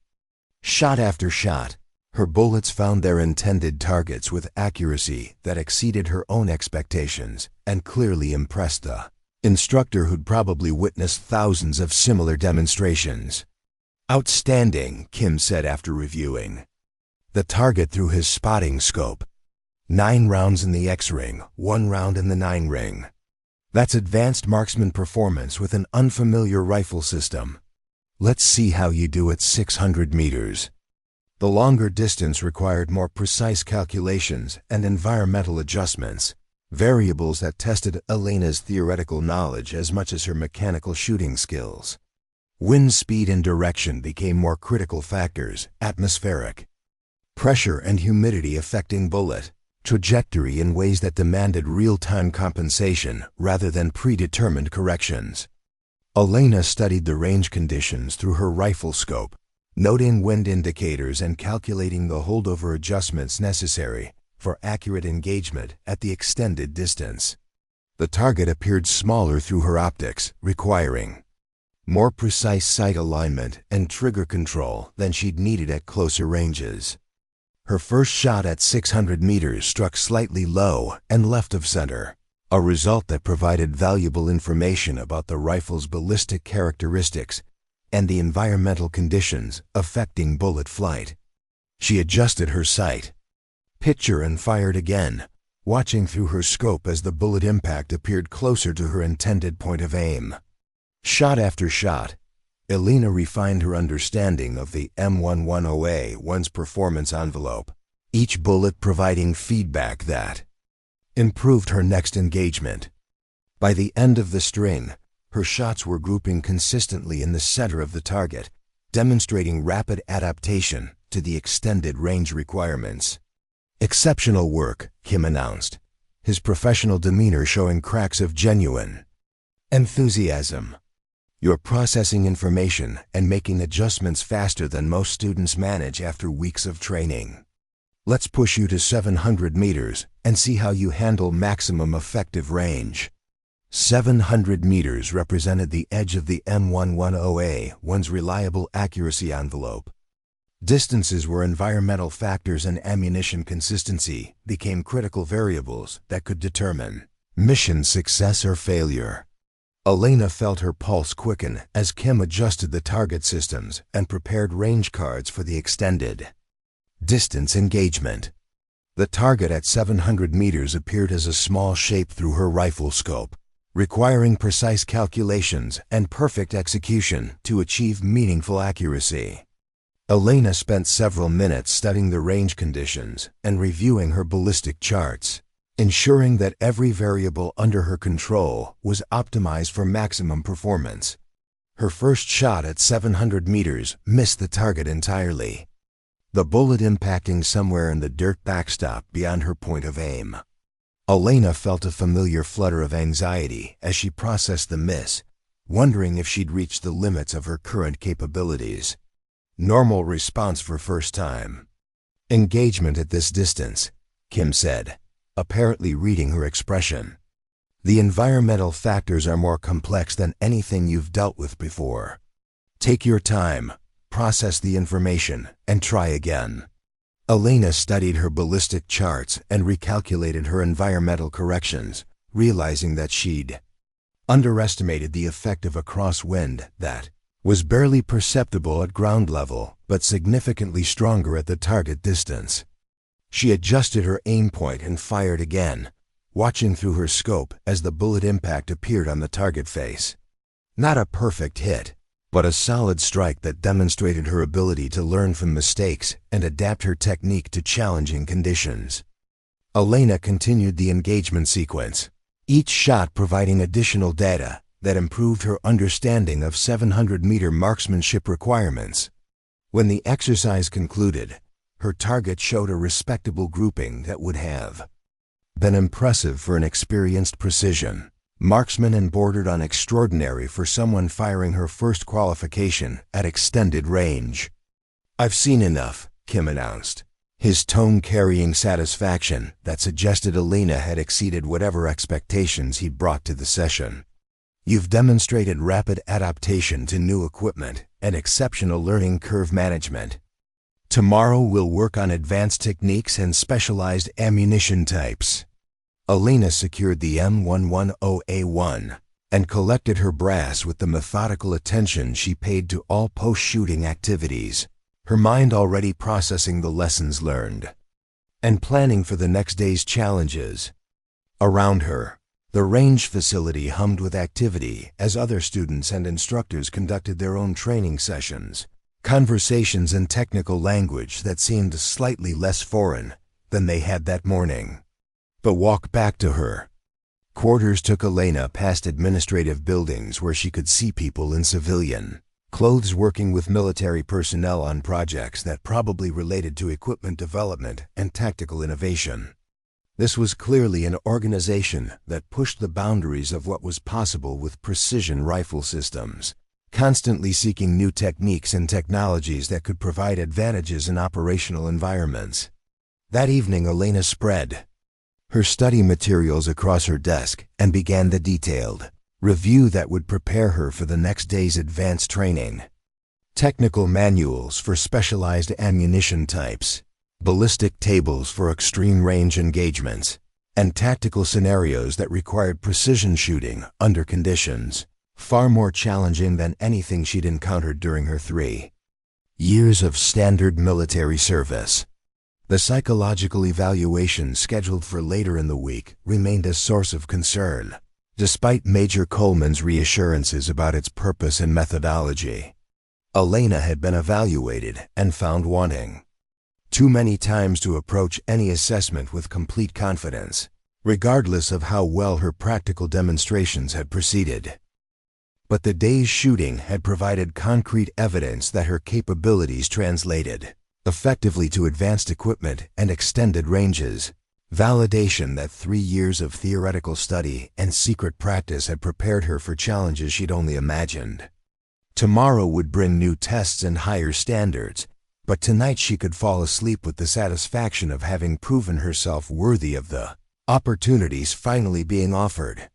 Shot after shot, her bullets found their intended targets with accuracy that exceeded her own expectations and clearly impressed the instructor who'd probably witnessed thousands of similar demonstrations. "Outstanding," Kim said after reviewing the target through his spotting scope. 9 rounds in the X-ring, 1 round in the 9 ring. That's advanced marksman performance with an unfamiliar rifle system. Let's see how you do at 600 meters. The longer distance required more precise calculations and environmental adjustments, variables that tested Elena's theoretical knowledge as much as her mechanical shooting skills. Wind speed and direction became more critical factors, atmospheric pressure and humidity affecting bullet trajectory in ways that demanded real-time compensation rather than predetermined corrections. Elena studied the range conditions through her rifle scope, noting wind indicators and calculating the holdover adjustments necessary for accurate engagement at the extended distance. The target appeared smaller through her optics, requiring more precise sight alignment and trigger control than she'd needed at closer ranges. Her first shot at 600 meters struck slightly low and left of center, a result that provided valuable information about the rifle's ballistic characteristics and the environmental conditions affecting bullet flight. She adjusted her sight, picture, and fired again, watching through her scope as the bullet impact appeared closer to her intended point of aim. Shot after shot, Elena refined her understanding of the M110A1's performance envelope, each bullet providing feedback that improved her next engagement. By the end of the string, her shots were grouping consistently in the center of the target, demonstrating rapid adaptation to the extended range requirements. "Exceptional work," Kim announced, his professional demeanor showing cracks of genuine enthusiasm. "You're processing information and making adjustments faster than most students manage after weeks of training. Let's push you to 700 meters and see how you handle maximum effective range." 700 meters represented the edge of the M110A1's reliable accuracy envelope. Distances where environmental factors and ammunition consistency became critical variables that could determine mission success or failure. Elena felt her pulse quicken as Kim adjusted the target systems and prepared range cards for the extended distance engagement. The target at 700 meters appeared as a small shape through her rifle scope, requiring precise calculations and perfect execution to achieve meaningful accuracy. Elena spent several minutes studying the range conditions and reviewing her ballistic charts, ensuring that every variable under her control was optimized for maximum performance. Her first shot at 700 meters missed the target entirely, the bullet impacting somewhere in the dirt backstop beyond her point of aim. Elena felt a familiar flutter of anxiety as she processed the miss, wondering if she'd reached the limits of her current capabilities. Normal response for first time. "Engagement at this distance," Kim said, apparently reading her expression. "The environmental factors are more complex than anything you've dealt with before. Take your time, process the information, and try again." Elena studied her ballistic charts and recalculated her environmental corrections, realizing that she'd underestimated the effect of a crosswind that was barely perceptible at ground level but significantly stronger at the target distance. She adjusted her aim point and fired again, watching through her scope as the bullet impact appeared on the target face. Not a perfect hit, but a solid strike that demonstrated her ability to learn from mistakes and adapt her technique to challenging conditions. Elena continued the engagement sequence, each shot providing additional data that improved her understanding of 700-meter marksmanship requirements. When the exercise concluded, her target showed a respectable grouping that would have been impressive for an experienced precision marksman and bordered on extraordinary for someone firing her first qualification at extended range. "I've seen enough," Kim announced, his tone carrying satisfaction that suggested Elena had exceeded whatever expectations he'd brought to the session. "You've demonstrated rapid adaptation to new equipment and exceptional learning curve management. Tomorrow we'll work on advanced techniques and specialized ammunition types." Elena secured the M110A1 and collected her brass with the methodical attention she paid to all post-shooting activities, her mind already processing the lessons learned and planning for the next day's challenges. Around her, the range facility hummed with activity as other students and instructors conducted their own training sessions, conversations in technical language that seemed slightly less foreign than they had that morning. The walk back to her quarters took Elena past administrative buildings where she could see people in civilian clothes working with military personnel on projects that probably related to equipment development and tactical innovation. This was clearly an organization that pushed the boundaries of what was possible with precision rifle systems, constantly seeking new techniques and technologies that could provide advantages in operational environments. That evening, Elena spread her study materials across her desk and began the detailed review that would prepare her for the next day's advanced training. Technical manuals for specialized ammunition types, ballistic tables for extreme range engagements, and tactical scenarios that required precision shooting under conditions far more challenging than anything she'd encountered during her 3 years of standard military service. The psychological evaluation scheduled for later in the week remained a source of concern, despite Major Coleman's reassurances about its purpose and methodology. Elena had been evaluated and found wanting too many times to approach any assessment with complete confidence, regardless of how well her practical demonstrations had proceeded. But the day's shooting had provided concrete evidence that her capabilities translated effectively to advanced equipment and extended ranges, validation that 3 years of theoretical study and secret practice had prepared her for challenges she'd only imagined. Tomorrow would bring new tests and higher standards, but tonight she could fall asleep with the satisfaction of having proven herself worthy of the opportunities finally being offered.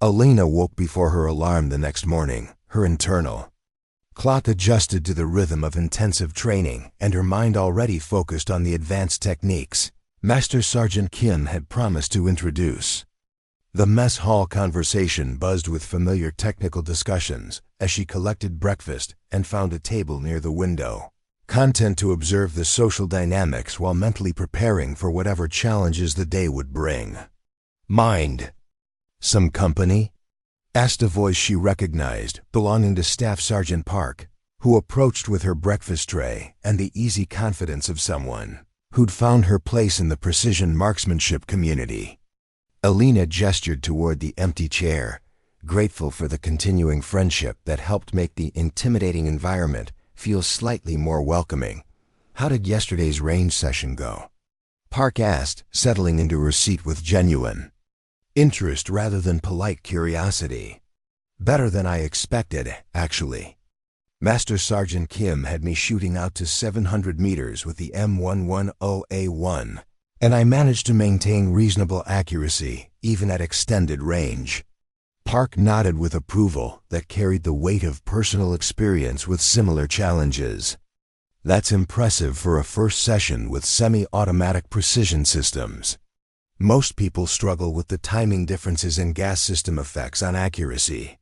Elena woke before her alarm the next morning, her internal clock adjusted to the rhythm of intensive training and her mind already focused on the advanced techniques Master Sergeant Kim had promised to introduce. The mess hall conversation buzzed with familiar technical discussions as she collected breakfast and found a table near the window, content to observe the social dynamics while mentally preparing for whatever challenges the day would bring. "Mind some company?" asked a voice she recognized, belonging to Staff Sergeant Park, who approached with her breakfast tray and the easy confidence of someone who'd found her place in the precision marksmanship community. Elena gestured toward the empty chair, grateful for the continuing friendship that helped make the intimidating environment feel slightly more welcoming. "How did yesterday's range session go?" Park asked, settling into her seat with genuine interest rather than polite curiosity. "Better than I expected, actually. Master Sergeant Kim had me shooting out to 700 meters with the M110A1, and I managed to maintain reasonable accuracy, even at extended range." Park nodded with approval that carried the weight of personal experience with similar challenges. "That's impressive for a first session with semi-automatic precision systems. Most people struggle with the timing differences in gas system effects on accuracy.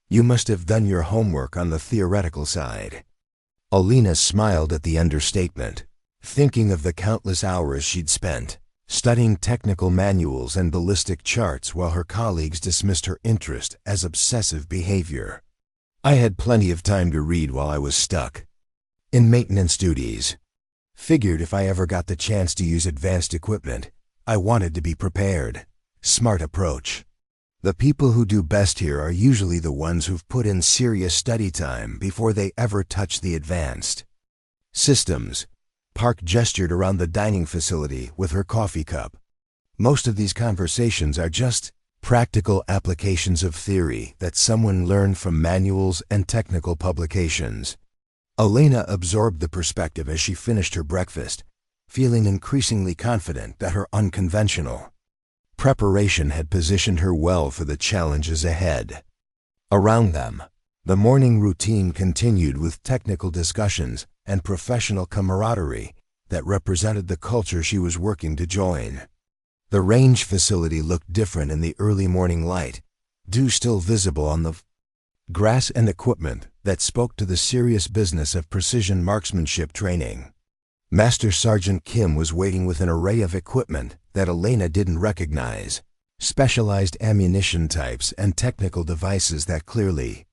You must have done your homework on the theoretical side." Elena smiled at the understatement, thinking of the countless hours she'd spent studying technical manuals and ballistic charts while her colleagues dismissed her interest as obsessive behavior. "I had plenty of time to read while I was stuck in maintenance duties. Figured if I ever got the chance to use advanced equipment, I wanted to be prepared." Smart approach. The people who do best here are usually the ones who've put in serious study time before they ever touch the advanced systems. Park gestured around the dining facility with her coffee cup. Most of these conversations are just practical applications of theory that someone learned from manuals and technical publications. Elena absorbed the perspective as she finished her breakfast, feeling increasingly confident that her unconventional preparation had positioned her well for the challenges ahead. Around them, the morning routine continued with technical discussions and professional camaraderie that represented the culture she was working to join. The range facility looked different in the early morning light, dew still visible on the grass and equipment that spoke to the serious business of precision marksmanship training. Master Sergeant Kim was waiting with an array of equipment that Elena didn't recognize, specialized ammunition types and technical devices that clearly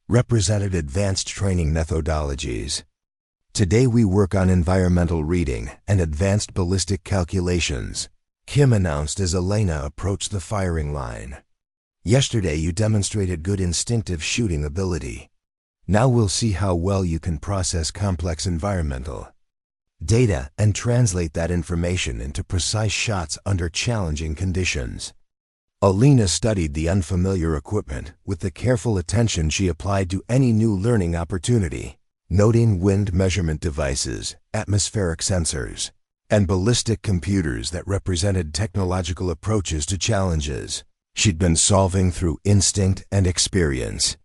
represented advanced training methodologies. Today we work on environmental reading and advanced ballistic calculations, Kim announced as Elena approached the firing line. Yesterday you demonstrated good instinctive shooting ability. Now we'll see how well you can process complex environmental data and translate that information into precise shots under challenging conditions. Elena studied the unfamiliar equipment with the careful attention she applied to any new learning opportunity, noting wind measurement devices, atmospheric sensors, and ballistic computers that represented technological approaches to challenges she'd been solving through instinct and experience.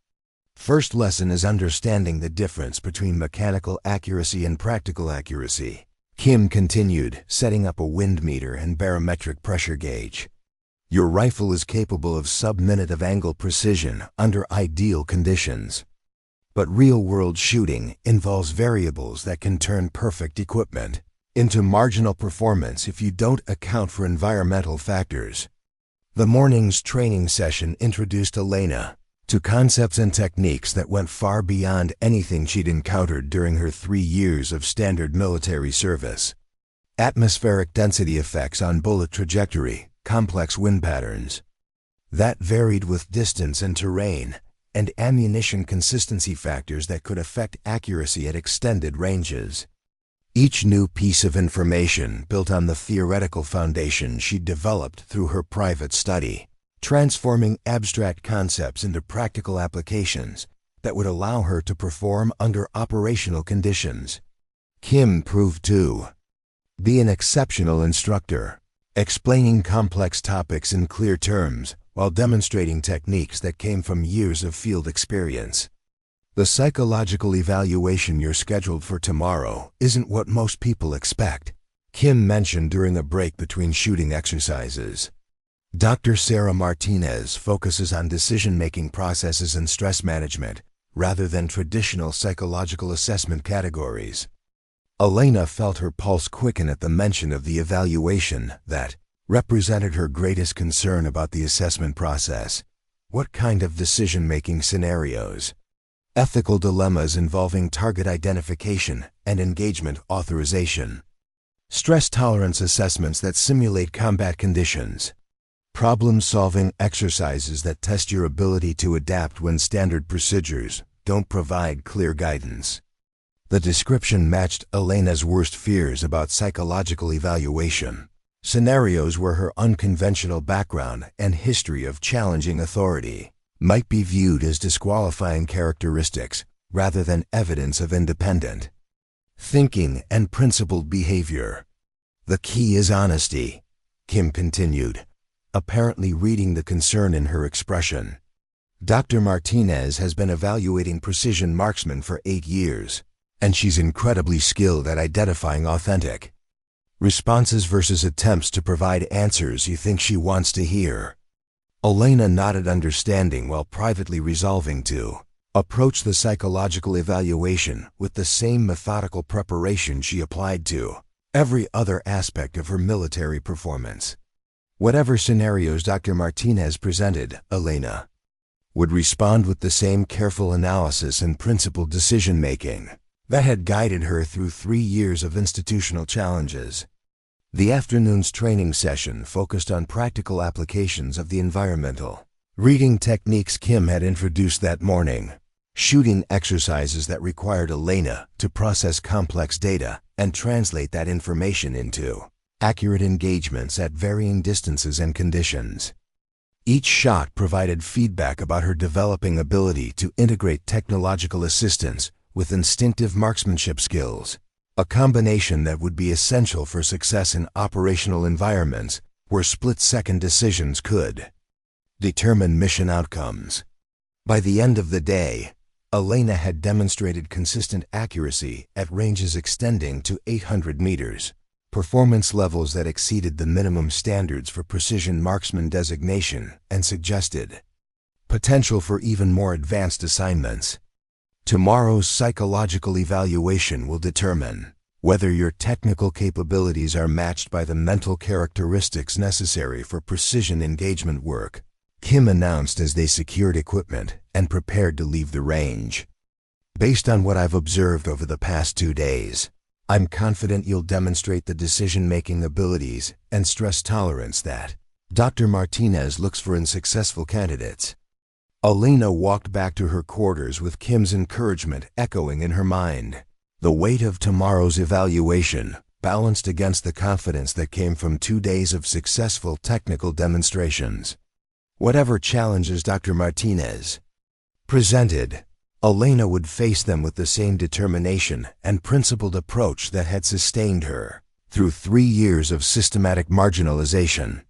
First lesson is understanding the difference between mechanical accuracy and practical accuracy, Kim continued, setting up a wind meter and barometric pressure gauge. Your rifle is capable of sub-minute of angle precision under ideal conditions. But real-world shooting involves variables that can turn perfect equipment into marginal performance if you don't account for environmental factors. The morning's training session introduced Elena to concepts and techniques that went far beyond anything she'd encountered during her 3 years of standard military service. Atmospheric density effects on bullet trajectory, complex wind patterns that varied with distance and terrain, and ammunition consistency factors that could affect accuracy at extended ranges. Each new piece of information built on the theoretical foundation she'd developed through her private study, transforming abstract concepts into practical applications that would allow her to perform under operational conditions. Kim proved to be an exceptional instructor, explaining complex topics in clear terms while demonstrating techniques that came from years of field experience. The psychological evaluation you're scheduled for tomorrow isn't what most people expect, Kim mentioned during a break between shooting exercises. Dr. Sarah Martinez focuses on decision-making processes and stress management rather than traditional psychological assessment categories. Elena felt her pulse quicken at the mention of the evaluation that represented her greatest concern about the assessment process. What kind of decision-making scenarios? Ethical dilemmas involving target identification and engagement authorization. Stress tolerance assessments that simulate combat conditions. Problem-solving exercises that test your ability to adapt when standard procedures don't provide clear guidance. The description matched Elena's worst fears about psychological evaluation, scenarios where her unconventional background and history of challenging authority might be viewed as disqualifying characteristics rather than evidence of independent thinking and principled behavior. The key is honesty, Kim continued, apparently reading the concern in her expression. Dr. Martinez has been evaluating precision marksmen for 8 years, and she's incredibly skilled at identifying authentic responses versus attempts to provide answers you think she wants to hear. Elena nodded understanding while privately resolving to approach the psychological evaluation with the same methodical preparation she applied to every other aspect of her military performance. Whatever scenarios Dr. Martinez presented, Elena would respond with the same careful analysis and principled decision-making that had guided her through 3 years of institutional challenges. The afternoon's training session focused on practical applications of the environmental reading techniques Kim had introduced that morning. shooting exercises that required Elena to process complex data and translate that information into accurate engagements at varying distances and conditions. Each shot provided feedback about her developing ability to integrate technological assistance with instinctive marksmanship skills, a combination that would be essential for success in operational environments where split-second decisions could determine mission outcomes. By the end of the day, Elena had demonstrated consistent accuracy at ranges extending to 800 meters, performance levels that exceeded the minimum standards for precision marksman designation and suggested potential for even more advanced assignments. Tomorrow's psychological evaluation will determine whether your technical capabilities are matched by the mental characteristics necessary for precision engagement work, Kim announced as they secured equipment and prepared to leave the range. Based on what I've observed over the past 2 days, I'm confident you'll demonstrate the decision-making abilities and stress tolerance that Dr. Martinez looks for in successful candidates. Elena walked back to her quarters with Kim's encouragement echoing in her mind. The weight of tomorrow's evaluation balanced against the confidence that came from 2 days of successful technical demonstrations. Whatever challenges Dr. Martinez presented, Elena would face them with the same determination and principled approach that had sustained her through 3 years of systematic marginalization.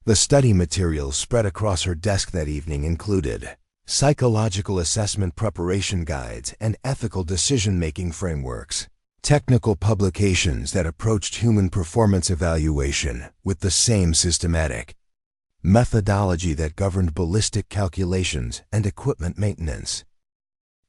The study materials spread across her desk that evening included psychological assessment preparation guides and ethical decision-making frameworks, technical publications that approached human performance evaluation with the same systematic methodology that governed ballistic calculations and equipment maintenance.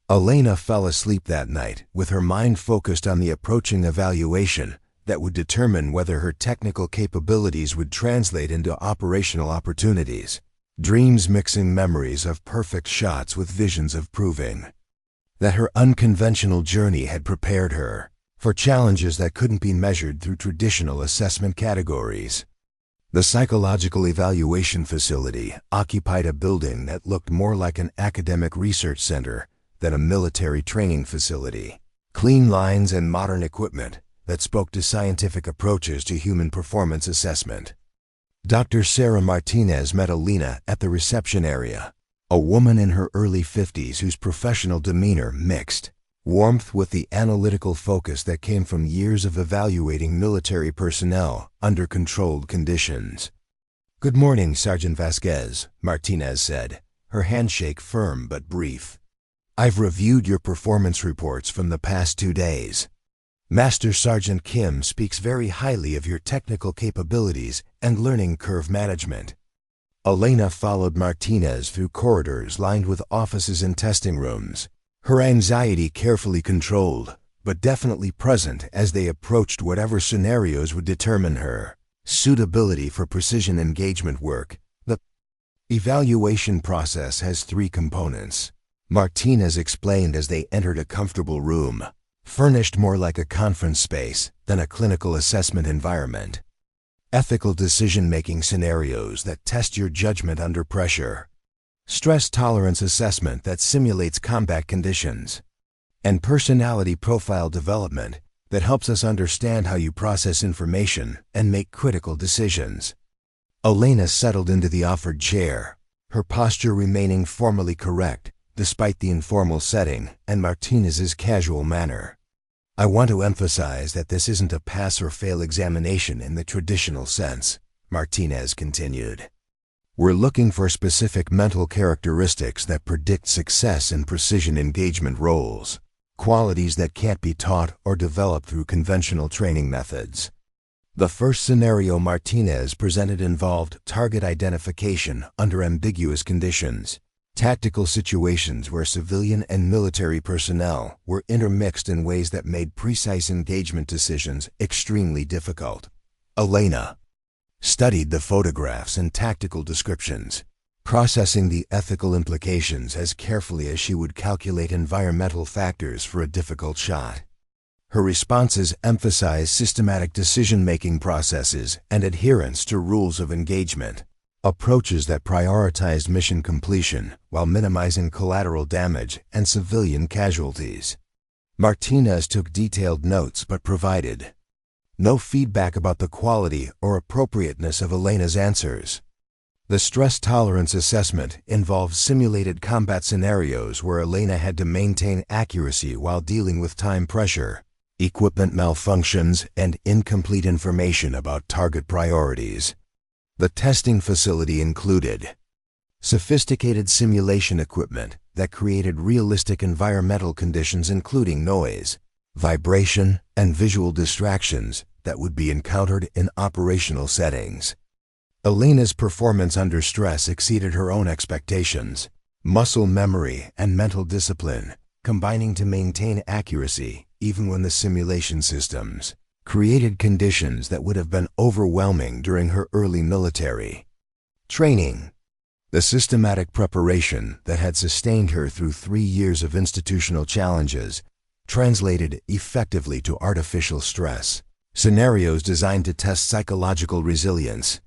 Elena fell asleep that night with her mind focused on the approaching evaluation that would determine whether her technical capabilities would translate into operational opportunities, dreams mixing memories of perfect shots with visions of proving that her unconventional journey had prepared her for challenges that couldn't be measured through traditional assessment categories. The psychological evaluation facility occupied a building that looked more like an academic research center than a military training facility. Clean lines and modern equipment that spoke to scientific approaches to human performance assessment. Dr. Sarah Martinez met Elena at the reception area, a woman in her early 50s whose professional demeanor mixed warmth with the analytical focus that came from years of evaluating military personnel under controlled conditions. "Good morning, Sergeant Vasquez," Martinez said, her handshake firm but brief. "I've reviewed your performance reports from the past 2 days. Master Sergeant Kim speaks very highly of your technical capabilities and learning curve management." Elena followed Martinez through corridors lined with offices and testing rooms, her anxiety carefully controlled, but definitely present as they approached whatever scenarios would determine her suitability for precision engagement work. The evaluation process has 3 components, Martinez explained as they entered a comfortable room, furnished more like a conference space than a clinical assessment environment. Ethical decision-making scenarios that test your judgment under pressure, stress tolerance assessment that simulates combat conditions, and personality profile development that helps us understand how you process information and make critical decisions. Elena settled into the offered chair, her posture remaining formally correct despite the informal setting and Martinez's casual manner. "I want to emphasize that this isn't a pass-or-fail examination in the traditional sense," Martinez continued. "We're looking for specific mental characteristics that predict success in precision engagement roles, qualities that can't be taught or developed through conventional training methods." The first scenario Martinez presented involved target identification under ambiguous conditions, tactical situations where civilian and military personnel were intermixed in ways that made precise engagement decisions extremely difficult. Elena studied the photographs and tactical descriptions, processing the ethical implications as carefully as she would calculate environmental factors for a difficult shot. Her responses emphasized systematic decision-making processes and adherence to rules of engagement. approaches that prioritized mission completion while minimizing collateral damage and civilian casualties. Martinez took detailed notes but provided no feedback about the quality or appropriateness of Elena's answers. The stress tolerance assessment involved simulated combat scenarios where Elena had to maintain accuracy while dealing with time pressure, equipment malfunctions, and incomplete information about target priorities. The testing facility included sophisticated simulation equipment that created realistic environmental conditions including noise, vibration, and visual distractions that would be encountered in operational settings. Elena's performance under stress exceeded her own expectations. Muscle memory and mental discipline, combining to maintain accuracy even when the simulation systems created conditions that would have been overwhelming during her early military training. The systematic preparation that had sustained her through 3 years of institutional challenges translated effectively to artificial stress, scenarios designed to test psychological resilience.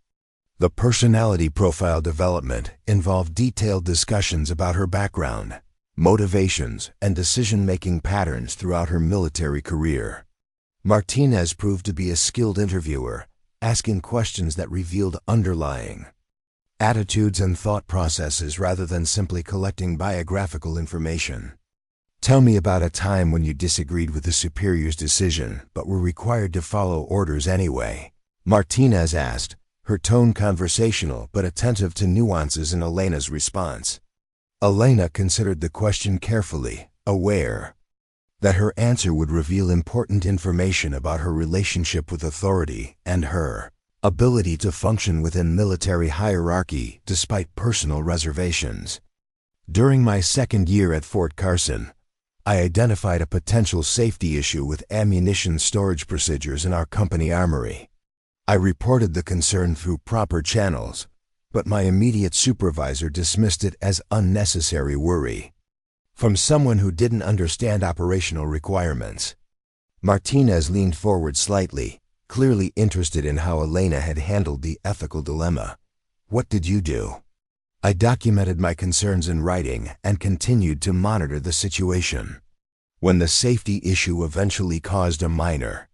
The personality profile development involved detailed discussions about her background, motivations, and decision-making patterns throughout her military career. Martinez proved to be a skilled interviewer, asking questions that revealed underlying attitudes and thought processes rather than simply collecting biographical information. Tell me about a time when you disagreed with the superior's decision but were required to follow orders anyway, Martinez asked, her tone conversational but attentive to nuances in Elena's response. Elena considered the question carefully, aware that her answer would reveal important information about her relationship with authority and her ability to function within military hierarchy despite personal reservations. During my second year at Fort Carson, I identified a potential safety issue with ammunition storage procedures in our company armory. I reported the concern through proper channels, but my immediate supervisor dismissed it as unnecessary worry. From someone who didn't understand operational requirements. Martinez leaned forward slightly, clearly interested in how Elena had handled the ethical dilemma. What did you do? I documented my concerns in writing and continued to monitor the situation. When the safety issue eventually caused a minor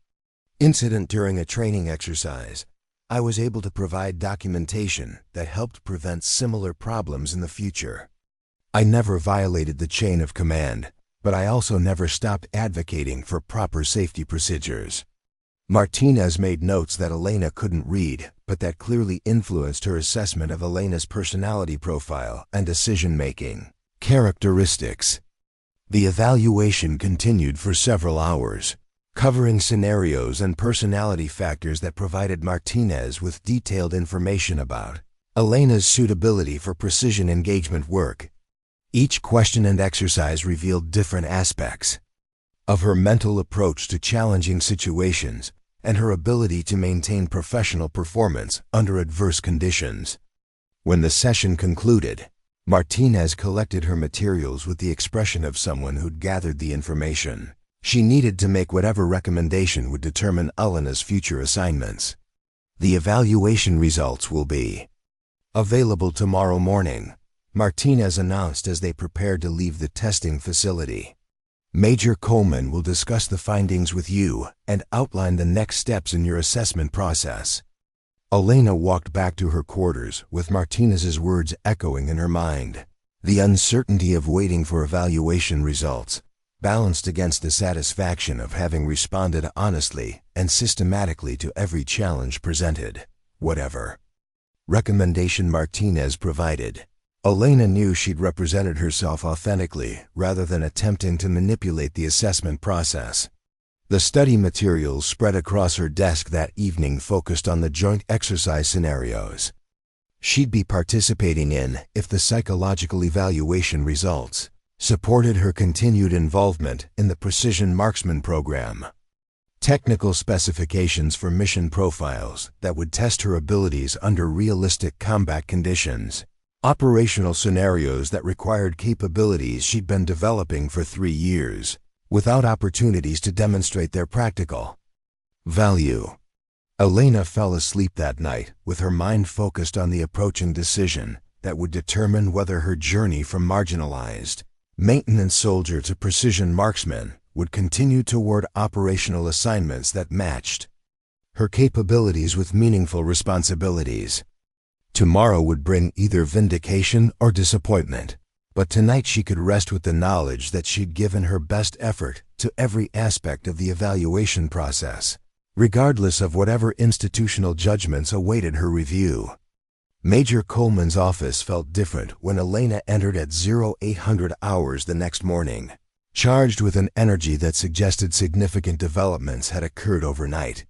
incident during a training exercise, I was able to provide documentation that helped prevent similar problems in the future. I never violated the chain of command, but I also never stopped advocating for proper safety procedures. Martinez made notes that Elena couldn't read, but that clearly influenced her assessment of Elena's personality profile and decision-making characteristics. The evaluation continued for several hours, covering scenarios and personality factors that provided Martinez with detailed information about Elena's suitability for precision engagement work. Each question and exercise revealed different aspects of her mental approach to challenging situations and her ability to maintain professional performance under adverse conditions. When the session concluded, Martinez collected her materials with the expression of someone who'd gathered the information she needed to make whatever recommendation would determine Elena's future assignments. The evaluation results will be available tomorrow morning, Martinez announced as they prepared to leave the testing facility. Major Coleman will discuss the findings with you and outline the next steps in your assessment process. Elena walked back to her quarters with Martinez's words echoing in her mind. The uncertainty of waiting for evaluation results, balanced against the satisfaction of having responded honestly and systematically to every challenge presented, whatever recommendation Martinez provided. Elena knew she'd represented herself authentically rather than attempting to manipulate the assessment process. The study materials spread across her desk that evening focused on the joint exercise scenarios she'd be participating in if the psychological evaluation results supported her continued involvement in the Precision Marksman program. Technical specifications for mission profiles that would test her abilities under realistic combat conditions. Operational scenarios that required capabilities she'd been developing for 3 years, without opportunities to demonstrate their practical value. Elena fell asleep that night with her mind focused on the approaching decision that would determine whether her journey from marginalized maintenance soldier to precision marksman would continue toward operational assignments that matched her capabilities with meaningful responsibilities. Tomorrow would bring either vindication or disappointment, but tonight she could rest with the knowledge that she'd given her best effort to every aspect of the evaluation process, regardless of whatever institutional judgments awaited her review. Major Coleman's office felt different when Elena entered at 0800 hours the next morning, charged with an energy that suggested significant developments had occurred overnight.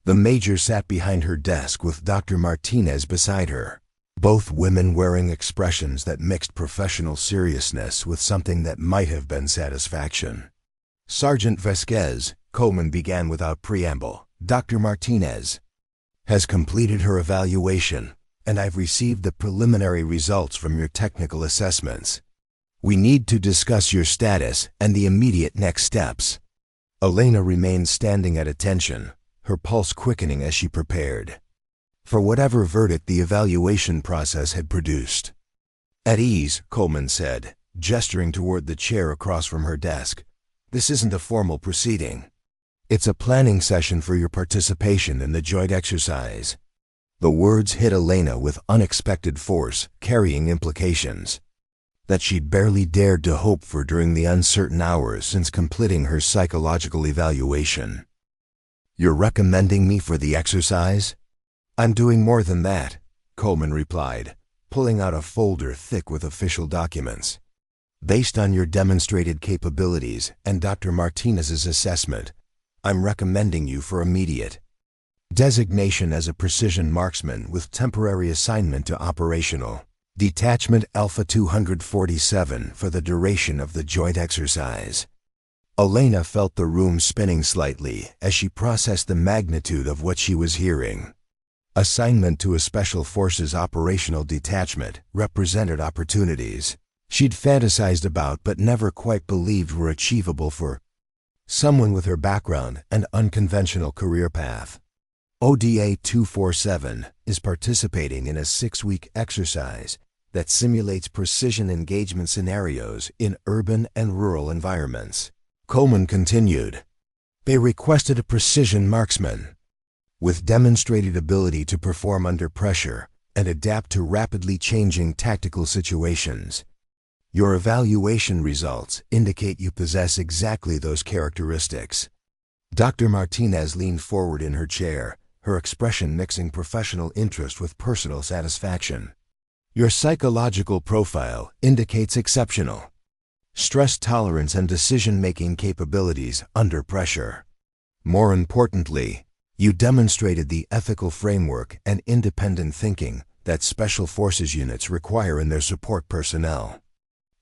The Major sat behind her desk with Dr. Martinez beside her, both women wearing expressions that mixed professional seriousness with something that might have been satisfaction. "Sergeant Vasquez," Coleman began without preamble, "Dr. Martinez has completed her evaluation, and I've received the preliminary results from your technical assessments. We need to discuss your status and the immediate next steps." Elena remained standing at attention, her pulse quickening as she prepared for whatever verdict the evaluation process had produced. "At ease," Coleman said, gesturing toward the chair across from her desk. "This isn't a formal proceeding. It's a planning session for your participation in the joint exercise." The words hit Elena with unexpected force, carrying implications that she'd barely dared to hope for during the uncertain hours since completing her psychological evaluation. "You're recommending me for the exercise?" "I'm doing more than that," Coleman replied, pulling out a folder thick with official documents. "Based on your demonstrated capabilities and Dr. Martinez's assessment, I'm recommending you for immediate designation as a precision marksman with temporary assignment to Operational Detachment Alpha 247 for the duration of the joint exercise." Elena felt the room spinning slightly as she processed the magnitude of what she was hearing. Assignment to a Special Forces operational detachment represented opportunities she'd fantasized about but never quite believed were achievable for someone with her background and unconventional career path. ODA 247 is participating in a 6-week exercise that simulates precision engagement scenarios in urban and rural environments. Coleman continued. They requested a precision marksman with demonstrated ability to perform under pressure and adapt to rapidly changing tactical situations. Your evaluation results indicate you possess exactly those characteristics. Dr. Martinez leaned forward in her chair, her expression mixing professional interest with personal satisfaction. Your psychological profile indicates exceptional stress tolerance and decision-making capabilities under pressure. More importantly, you demonstrated the ethical framework and independent thinking that Special Forces units require in their support personnel.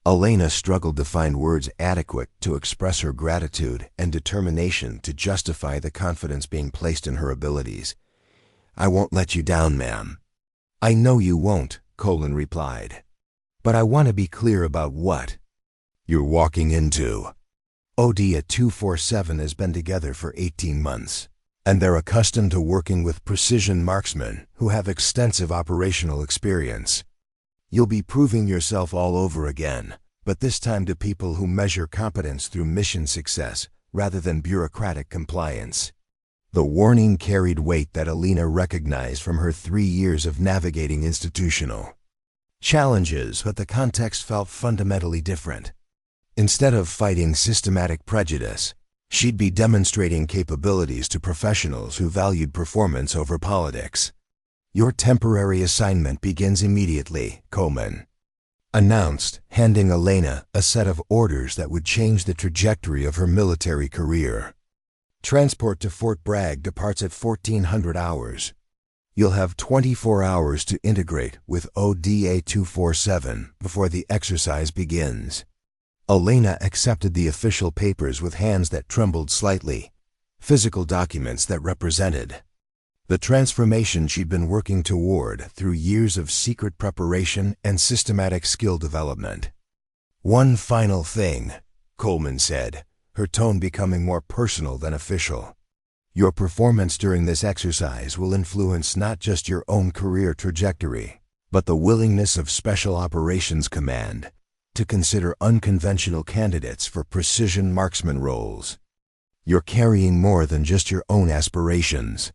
Elena struggled to find words adequate to express her gratitude and determination to justify the confidence being placed in her abilities. "I won't let you down, ma'am." "I know you won't," Colin replied. "But I want to be clear about what you're walking into." ODA 247 has been together for 18 months, and they're accustomed to working with precision marksmen who have extensive operational experience. You'll be proving yourself all over again, but this time to people who measure competence through mission success rather than bureaucratic compliance. The warning carried weight that Elena recognized from her 3 years of navigating institutional challenges, but the context felt fundamentally different. Instead of fighting systematic prejudice, she'd be demonstrating capabilities to professionals who valued performance over politics. "Your temporary assignment begins immediately," Coleman announced, handing Elena a set of orders that would change the trajectory of her military career. "Transport to Fort Bragg departs at 1400 hours. You'll have 24 hours to integrate with ODA 247 before the exercise begins." Elena accepted the official papers with hands that trembled slightly, physical documents that represented the transformation she'd been working toward through years of secret preparation and systematic skill development. "One final thing," Coleman said, her tone becoming more personal than official. Your performance during this exercise will influence not just your own career trajectory, but the willingness of Special Operations Command to consider unconventional candidates for precision marksman roles. You're carrying more than just your own aspirations.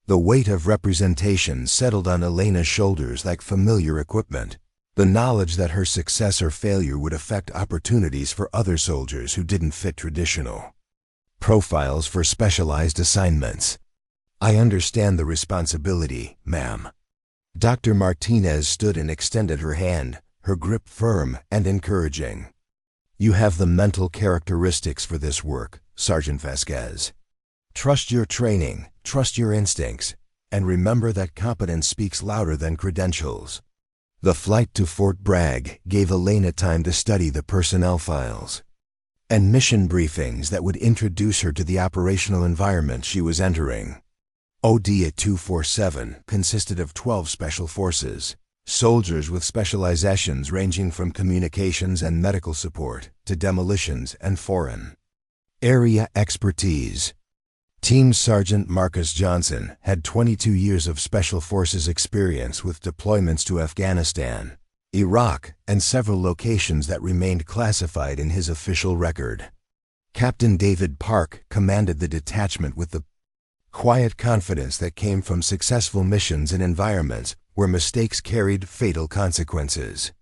The weight of representation settled on Elena's shoulders like familiar equipment. The knowledge that her success or failure would affect opportunities for other soldiers who didn't fit traditional profiles for specialized assignments. I understand the responsibility, ma'am. Dr. Martinez stood and extended her hand, her grip firm and encouraging. You have the mental characteristics for this work, Sergeant Vasquez. Trust your training, trust your instincts, and remember that competence speaks louder than credentials. The flight to Fort Bragg gave Elena time to study the personnel files and mission briefings that would introduce her to the operational environment she was entering. ODA 247 consisted of 12 special forces, soldiers with specializations ranging from communications and medical support to demolitions and foreign area expertise. Team Sergeant Marcus Johnson had 22 years of Special Forces experience with deployments to Afghanistan, Iraq, and several locations that remained classified in his official record. Captain David Park commanded the detachment with the quiet confidence that came from successful missions in environments where mistakes carried fatal consequences.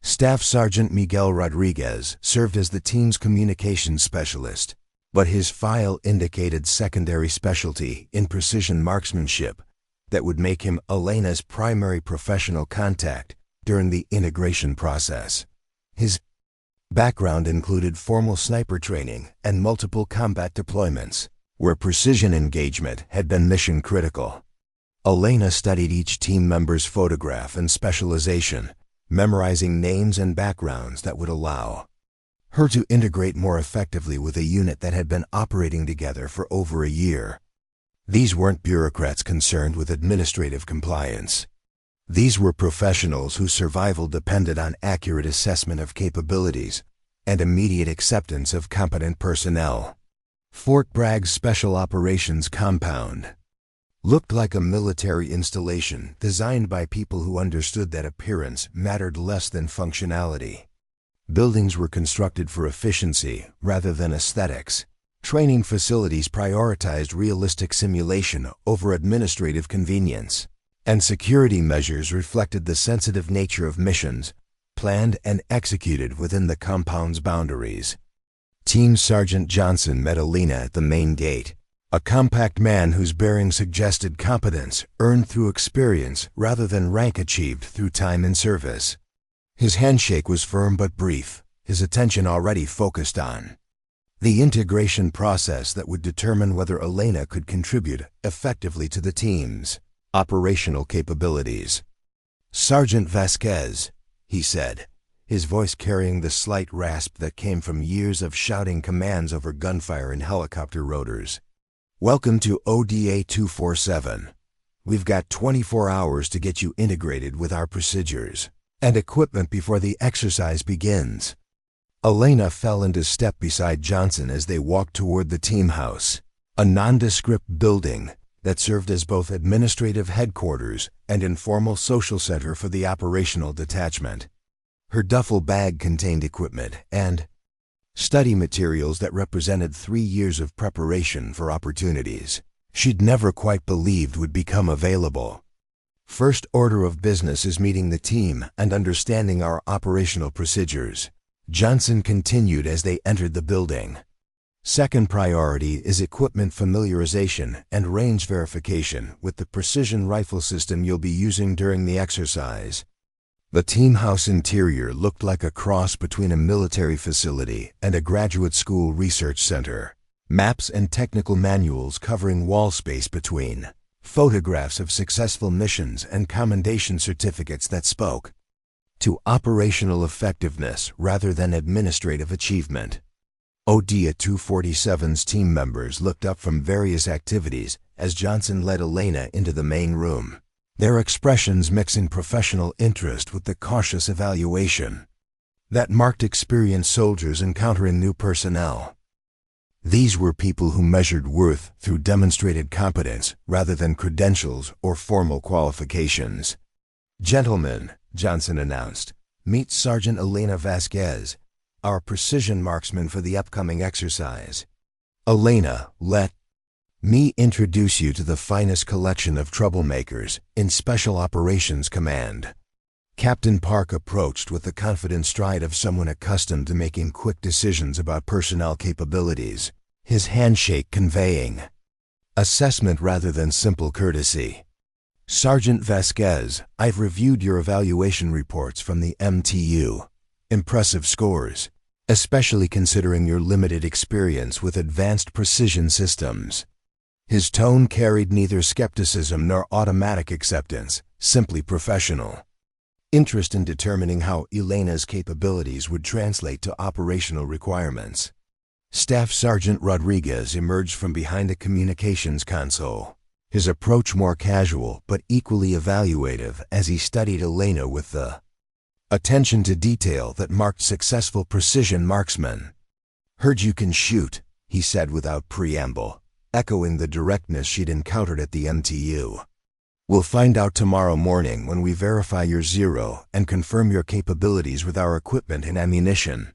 Staff Sergeant Miguel Rodriguez served as the team's communications specialist, but his file indicated secondary specialty in precision marksmanship that would make him Elena's primary professional contact during the integration process. His background included formal sniper training and multiple combat deployments, where precision engagement had been mission critical. Elena studied each team member's photograph and specialization, memorizing names and backgrounds that would allow her to integrate more effectively with a unit that had been operating together for over a year. These weren't bureaucrats concerned with administrative compliance. These were professionals whose survival depended on accurate assessment of capabilities and immediate acceptance of competent personnel. Fort Bragg's Special Operations Compound looked like a military installation designed by people who understood that appearance mattered less than functionality. Buildings were constructed for efficiency rather than aesthetics. Training facilities prioritized realistic simulation over administrative convenience, and security measures reflected the sensitive nature of missions, planned and executed within the compound's boundaries. Team Sergeant Johnson met Elena at the main gate, a compact man whose bearing suggested competence earned through experience rather than rank achieved through time in service. His handshake was firm but brief, his attention already focused on the integration process that would determine whether Elena could contribute effectively to the team's operational capabilities. Sergeant Vasquez, he said, his voice carrying the slight rasp that came from years of shouting commands over gunfire and helicopter rotors. Welcome to ODA 247. We've got 24 hours to get you integrated with our procedures and equipment before the exercise begins. Elena fell into step beside Johnson as they walked toward the team house, a nondescript building that served as both administrative headquarters and informal social center for the operational detachment. Her duffel bag contained equipment and study materials that represented 3 years of preparation for opportunities she'd never quite believed would become available. First order of business is meeting the team and understanding our operational procedures, Johnson continued as they entered the building. Second priority is equipment familiarization and range verification with the precision rifle system you'll be using during the exercise. The team house interior looked like a cross between a military facility and a graduate school research center. Maps and technical manuals covering wall space between, photographs of successful missions and commendation certificates that spoke to operational effectiveness rather than administrative achievement. ODA 247's team members looked up from various activities as Johnson led Elena into the main room, their expressions mixing professional interest with the cautious evaluation that marked experienced soldiers encountering new personnel. These were people who measured worth through demonstrated competence rather than credentials or formal qualifications. "Gentlemen," Johnson announced, "meet Sergeant Elena Vasquez, our precision marksman for the upcoming exercise. Elena, let me introduce you to the finest collection of troublemakers in Special Operations Command." Captain Park approached with the confident stride of someone accustomed to making quick decisions about personnel capabilities, his handshake conveying assessment rather than simple courtesy. "Sergeant Vasquez, I've reviewed your evaluation reports from the MTU. Impressive scores, especially considering your limited experience with advanced precision systems." His tone carried neither skepticism nor automatic acceptance, simply professional. Interest in determining how Elena's capabilities would translate to operational requirements. Staff Sergeant Rodriguez emerged from behind a communications console, his approach more casual but equally evaluative as he studied Elena with the attention to detail that marked successful precision marksmen. "Heard you can shoot," he said without preamble, echoing the directness she'd encountered at the MTU. "We'll find out tomorrow morning when we verify your zero and confirm your capabilities with our equipment and ammunition."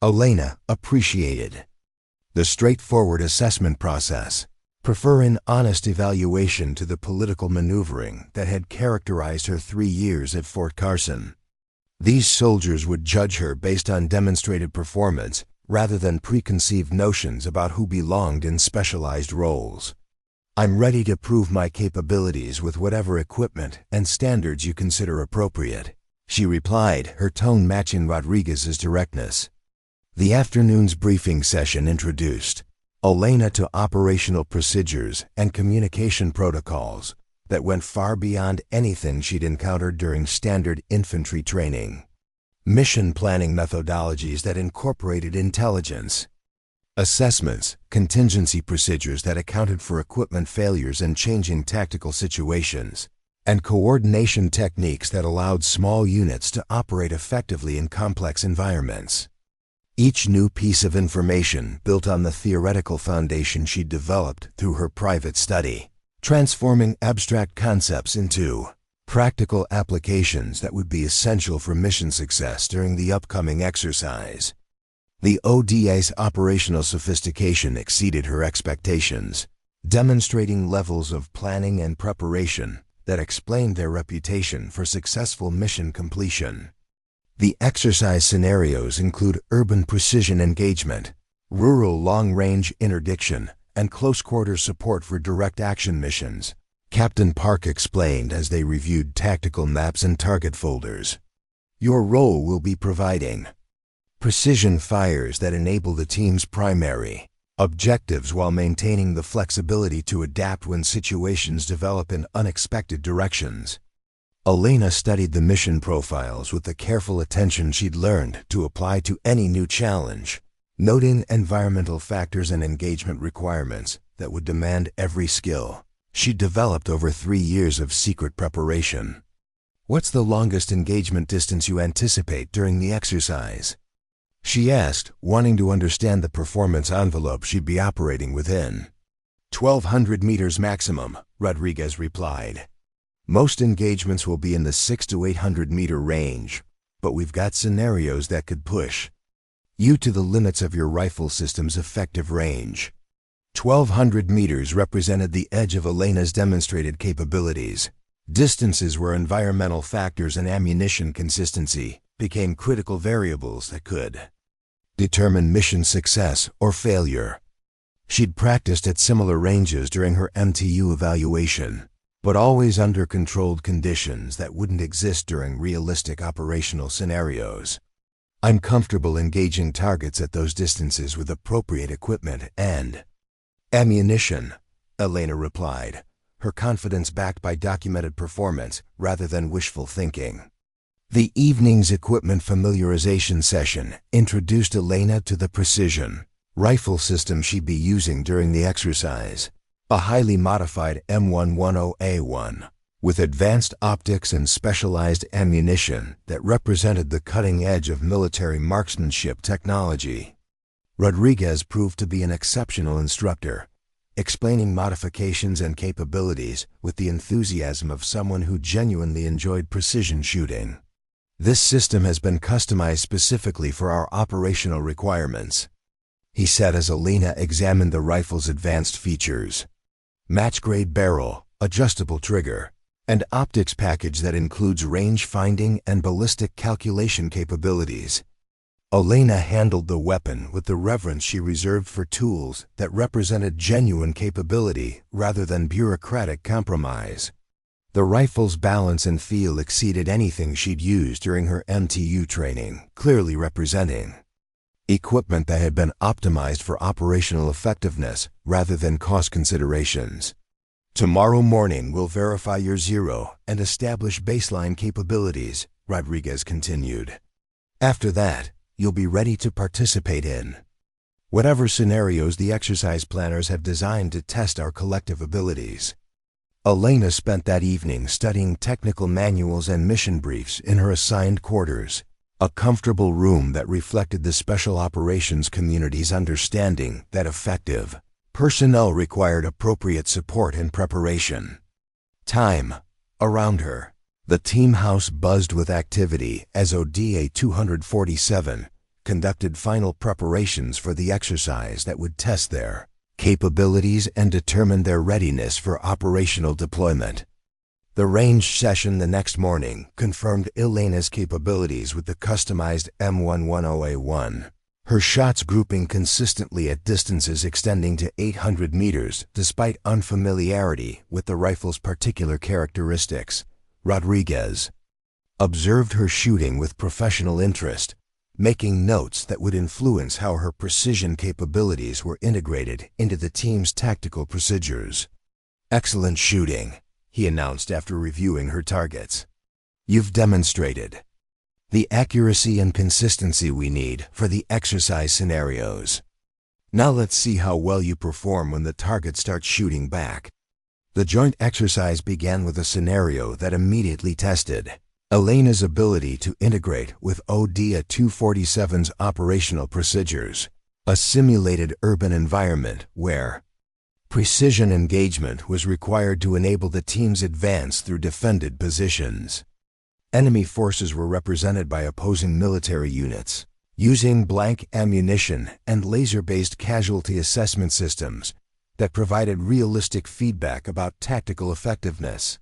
Elena appreciated the straightforward assessment process, preferring honest evaluation to the political maneuvering that had characterized her 3 years at Fort Carson. These soldiers would judge her based on demonstrated performance rather than preconceived notions about who belonged in specialized roles. "I'm ready to prove my capabilities with whatever equipment and standards you consider appropriate," she replied, her tone matching Rodriguez's directness. The afternoon's briefing session introduced Elena to operational procedures and communication protocols that went far beyond anything she'd encountered during standard infantry training. Mission planning methodologies that incorporated intelligence, assessments, contingency procedures that accounted for equipment failures and changing tactical situations, and coordination techniques that allowed small units to operate effectively in complex environments. Each new piece of information built on the theoretical foundation she'd developed through her private study, transforming abstract concepts into practical applications that would be essential for mission success during the upcoming exercise. The ODA's operational sophistication exceeded her expectations, demonstrating levels of planning and preparation that explained their reputation for successful mission completion. The exercise scenarios include urban precision engagement, rural long-range interdiction, and close-quarter support for direct action missions, Captain Park explained as they reviewed tactical maps and target folders. "Your role will be providing precision fires that enable the team's primary objectives while maintaining the flexibility to adapt when situations develop in unexpected directions." Elena studied the mission profiles with the careful attention she'd learned to apply to any new challenge, noting environmental factors and engagement requirements that would demand every skill she'd developed over 3 years of secret preparation. "What's the longest engagement distance you anticipate during the exercise?" she asked, wanting to understand the performance envelope she'd be operating within. 1,200 meters maximum, Rodriguez replied. "Most engagements will be in the 600 to 800 meter range, but we've got scenarios that could push you to the limits of your rifle system's effective range." 1,200 meters represented the edge of Elena's demonstrated capabilities. Distances where environmental factors and ammunition consistency became critical variables that could determine mission success or failure. She'd practiced at similar ranges during her MTU evaluation, but always under controlled conditions that wouldn't exist during realistic operational scenarios. "I'm comfortable engaging targets at those distances with appropriate equipment and ammunition," Elena replied, her confidence backed by documented performance rather than wishful thinking. The evening's equipment familiarization session introduced Elena to the precision rifle system she'd be using during the exercise, a highly modified M110A1 with advanced optics and specialized ammunition that represented the cutting edge of military marksmanship technology. Rodriguez proved to be an exceptional instructor, explaining modifications and capabilities with the enthusiasm of someone who genuinely enjoyed precision shooting. "This system has been customized specifically for our operational requirements," he said as Elena examined the rifle's advanced features. Match-grade barrel, adjustable trigger, and optics package that includes range finding and ballistic calculation capabilities. Elena handled the weapon with the reverence she reserved for tools that represented genuine capability rather than bureaucratic compromise. The rifle's balance and feel exceeded anything she'd used during her MTU training, clearly representing equipment that had been optimized for operational effectiveness rather than cost considerations. "Tomorrow morning we'll verify your zero and establish baseline capabilities," Rodriguez continued. "After that, you'll be ready to participate in whatever scenarios the exercise planners have designed to test our collective abilities." Elena spent that evening studying technical manuals and mission briefs in her assigned quarters, a comfortable room that reflected the special operations community's understanding that effective personnel required appropriate support and preparation. Time. Around her, the team house buzzed with activity as ODA 247 conducted final preparations for the exercise that would test their capabilities and determine their readiness for operational deployment. The ranged session the next morning confirmed Elena's capabilities with the customized M110A1, her shots grouping consistently at distances extending to 800 meters despite unfamiliarity with the rifle's particular characteristics. Rodriguez observed her shooting with professional interest, making notes that would influence how her precision capabilities were integrated into the team's tactical procedures. "Excellent shooting," he announced after reviewing her targets. "You've demonstrated the accuracy and consistency we need for the exercise scenarios. Now let's see how well you perform when the target starts shooting back." The joint exercise began with a scenario that immediately tested Elena's ability to integrate with ODA 247's operational procedures, a simulated urban environment where precision engagement was required to enable the team's advance through defended positions. Enemy forces were represented by opposing military units, using blank ammunition and laser-based casualty assessment systems that provided realistic feedback about tactical effectiveness.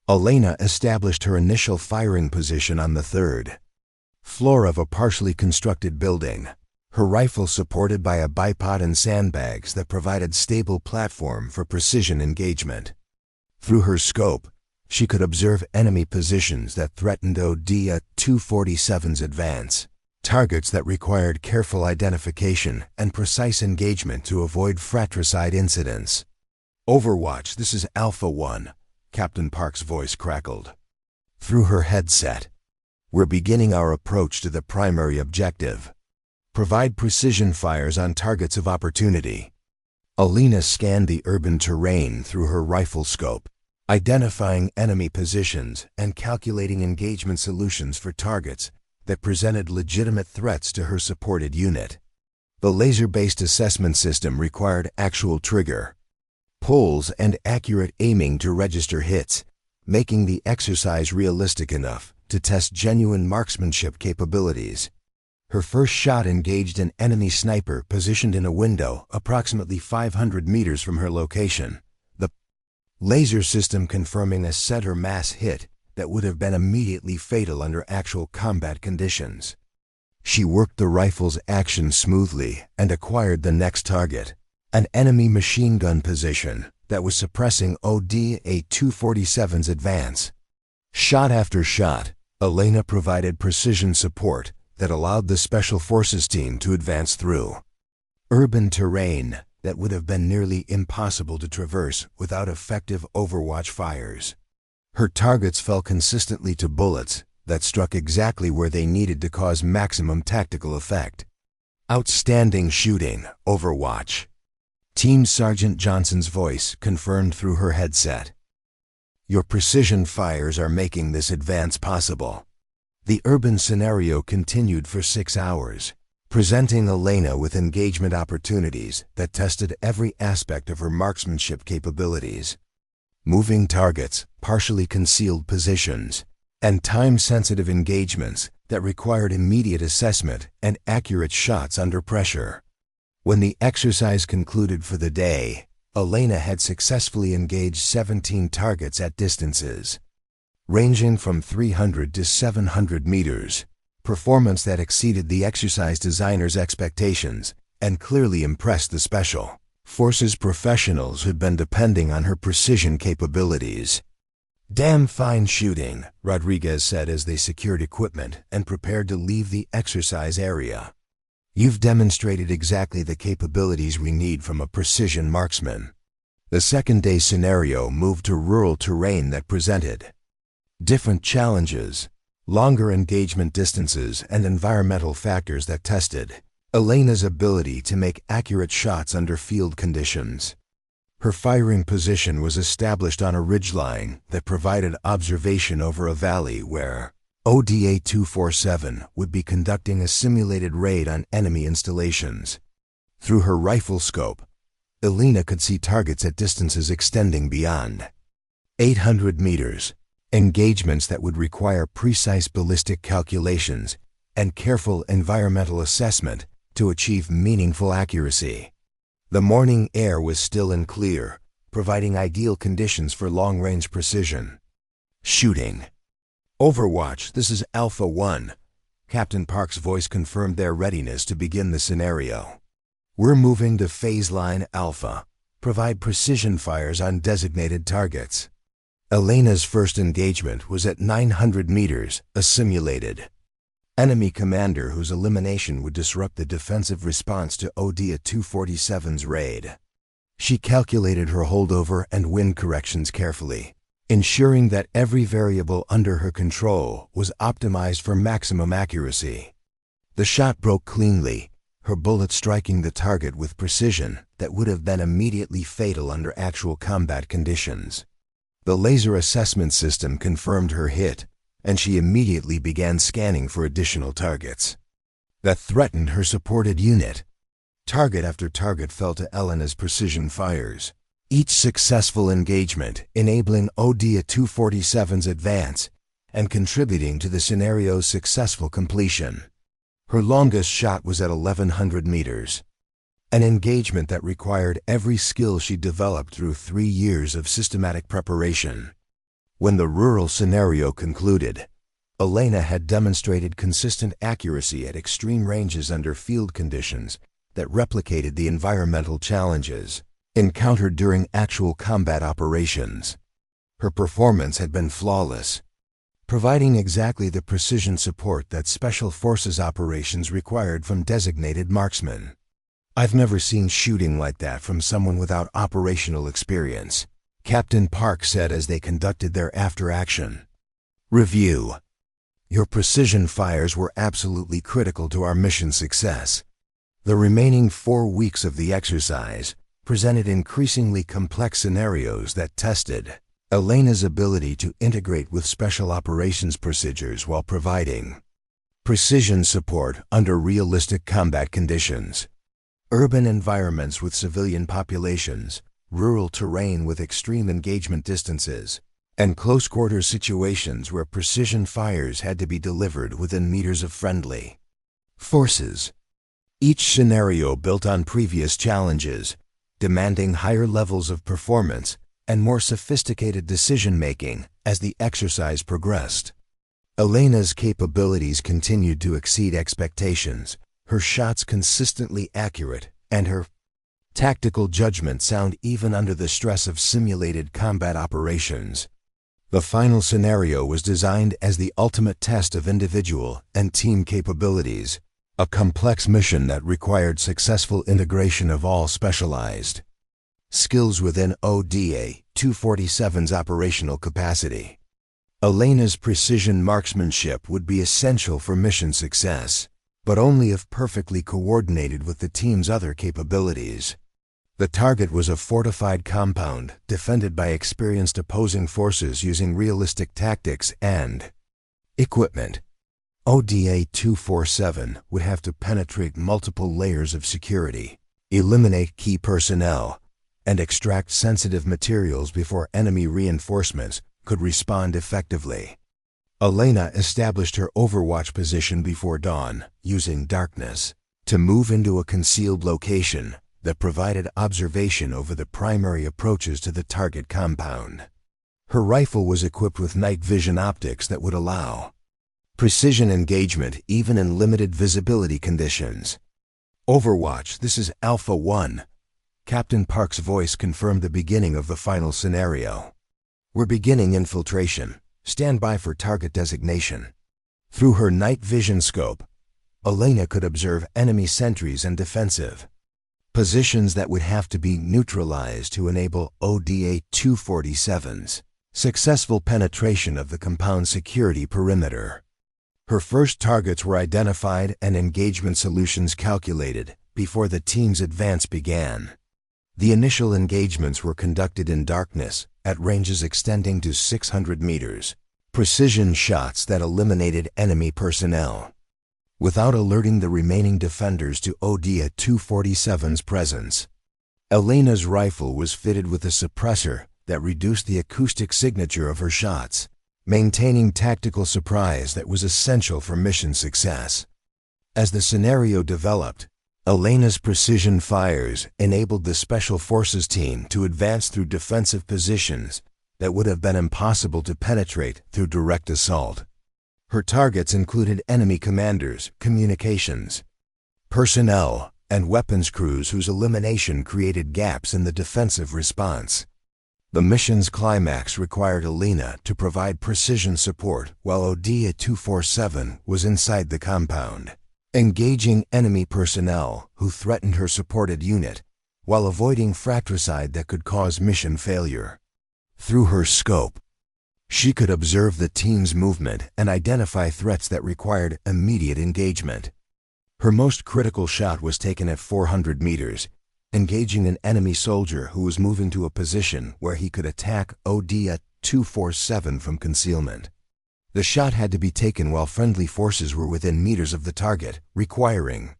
Elena established her initial firing position on the third floor of a partially constructed building, her rifle supported by a bipod and sandbags that provided stable platform for precision engagement. Through her scope, she could observe enemy positions that threatened ODA 247's advance, targets that required careful identification and precise engagement to avoid fratricide incidents. "Overwatch, this is Alpha 1, Captain Park's voice crackled through her headset. "We're beginning our approach to the primary objective. Provide precision fires on targets of opportunity." Elena scanned the urban terrain through her rifle scope, identifying enemy positions and calculating engagement solutions for targets that presented legitimate threats to her supported unit. The laser-based assessment system required actual trigger pulls and accurate aiming to register hits, making the exercise realistic enough to test genuine marksmanship capabilities. Her first shot engaged an enemy sniper positioned in a window approximately 500 meters from her location, the laser system confirming a center mass hit that would have been immediately fatal under actual combat conditions. She worked the rifle's action smoothly and acquired the next target, an enemy machine gun position that was suppressing ODA 247's advance. Shot after shot, Elena provided precision support that allowed the Special Forces team to advance through urban terrain that would have been nearly impossible to traverse without effective overwatch fires. Her targets fell consistently to bullets that struck exactly where they needed to cause maximum tactical effect. "Outstanding shooting, Overwatch," Team Sergeant Johnson's voice confirmed through her headset. "Your precision fires are making this advance possible." The urban scenario continued for 6 hours, presenting Elena with engagement opportunities that tested every aspect of her marksmanship capabilities. Moving targets, partially concealed positions, and time-sensitive engagements that required immediate assessment and accurate shots under pressure. When the exercise concluded for the day, Elena had successfully engaged 17 targets at distances ranging from 300 to 700 meters, performance that exceeded the exercise designer's expectations and clearly impressed the Special Forces professionals who'd been depending on her precision capabilities. "Damn fine shooting," Rodriguez said as they secured equipment and prepared to leave the exercise area. "You've demonstrated exactly the capabilities we need from a precision marksman." The second-day scenario moved to rural terrain that presented different challenges, longer engagement distances, and environmental factors that tested Elena's ability to make accurate shots under field conditions. Her firing position was established on a ridgeline that provided observation over a valley where ODA 247 would be conducting a simulated raid on enemy installations. Through her rifle scope, Elena could see targets at distances extending beyond 800 meters, engagements that would require precise ballistic calculations and careful environmental assessment to achieve meaningful accuracy. The morning air was still and clear, providing ideal conditions for long-range precision shooting. "Overwatch, this is Alpha 1. Captain Park's voice confirmed their readiness to begin the scenario. "We're moving to phase line Alpha. Provide precision fires on designated targets." Elena's first engagement was at 900 meters, a simulated enemy commander whose elimination would disrupt the defensive response to ODA 247's raid. She calculated her holdover and wind corrections carefully, ensuring that every variable under her control was optimized for maximum accuracy. The shot broke cleanly, her bullet striking the target with precision that would have been immediately fatal under actual combat conditions. The laser assessment system confirmed her hit, and she immediately began scanning for additional targets that threatened her supported unit. Target after target fell to Elena's precision fires, each successful engagement enabling ODA 247's advance and contributing to the scenario's successful completion. Her longest shot was at 1100 meters, an engagement that required every skill she developed through 3 years of systematic preparation. When the rural scenario concluded, Elena had demonstrated consistent accuracy at extreme ranges under field conditions that replicated the environmental challenges encountered during actual combat operations. Her performance had been flawless, providing exactly the precision support that Special Forces operations required from designated marksmen. "I've never seen shooting like that from someone without operational experience," Captain Park said as they conducted their after-action review. "Your precision fires were absolutely critical to our mission success." The remaining 4 weeks of the exercise presented increasingly complex scenarios that tested Elena's ability to integrate with special operations procedures while providing precision support under realistic combat conditions. Urban environments with civilian populations, rural terrain with extreme engagement distances, and close-quarter situations where precision fires had to be delivered within meters of friendly forces. Each scenario built on previous challenges, demanding higher levels of performance and more sophisticated decision-making as the exercise progressed. Elena's capabilities continued to exceed expectations, her shots consistently accurate, and her tactical judgment sound even under the stress of simulated combat operations. The final scenario was designed as the ultimate test of individual and team capabilities, a complex mission that required successful integration of all specialized skills within ODA 247's operational capacity. Elena's precision marksmanship would be essential for mission success, but only if perfectly coordinated with the team's other capabilities. The target was a fortified compound defended by experienced opposing forces using realistic tactics and equipment. ODA-247 would have to penetrate multiple layers of security, eliminate key personnel, and extract sensitive materials before enemy reinforcements could respond effectively. Elena established her overwatch position before dawn, using darkness, to move into a concealed location that provided observation over the primary approaches to the target compound. Her rifle was equipped with night vision optics that would allow precision engagement even in limited visibility conditions. Overwatch, this is Alpha 1. Captain Park's voice confirmed the beginning of the final scenario. We're beginning infiltration. Stand by for target designation. Through her night vision scope, Elena could observe enemy sentries and defensive positions that would have to be neutralized to enable ODA-247's successful penetration of the compound security perimeter. Her first targets were identified and engagement solutions calculated before the team's advance began. The initial engagements were conducted in darkness at ranges extending to 600 meters, precision shots that eliminated enemy personnel, without alerting the remaining defenders to ODA-247's presence. Elena's rifle was fitted with a suppressor that reduced the acoustic signature of her shots, maintaining tactical surprise that was essential for mission success. As the scenario developed, Elena's precision fires enabled the Special Forces team to advance through defensive positions that would have been impossible to penetrate through direct assault. Her targets included enemy commanders, communications personnel, and weapons crews whose elimination created gaps in the defensive response. The mission's climax required Elena to provide precision support while ODA-247 was inside the compound, engaging enemy personnel who threatened her supported unit while avoiding fratricide that could cause mission failure. Through her scope, she could observe the team's movement and identify threats that required immediate engagement. Her most critical shot was taken at 400 meters, engaging an enemy soldier who was moving to a position where he could attack ODA-247 from concealment. The shot had to be taken while friendly forces were within meters of the target, requiring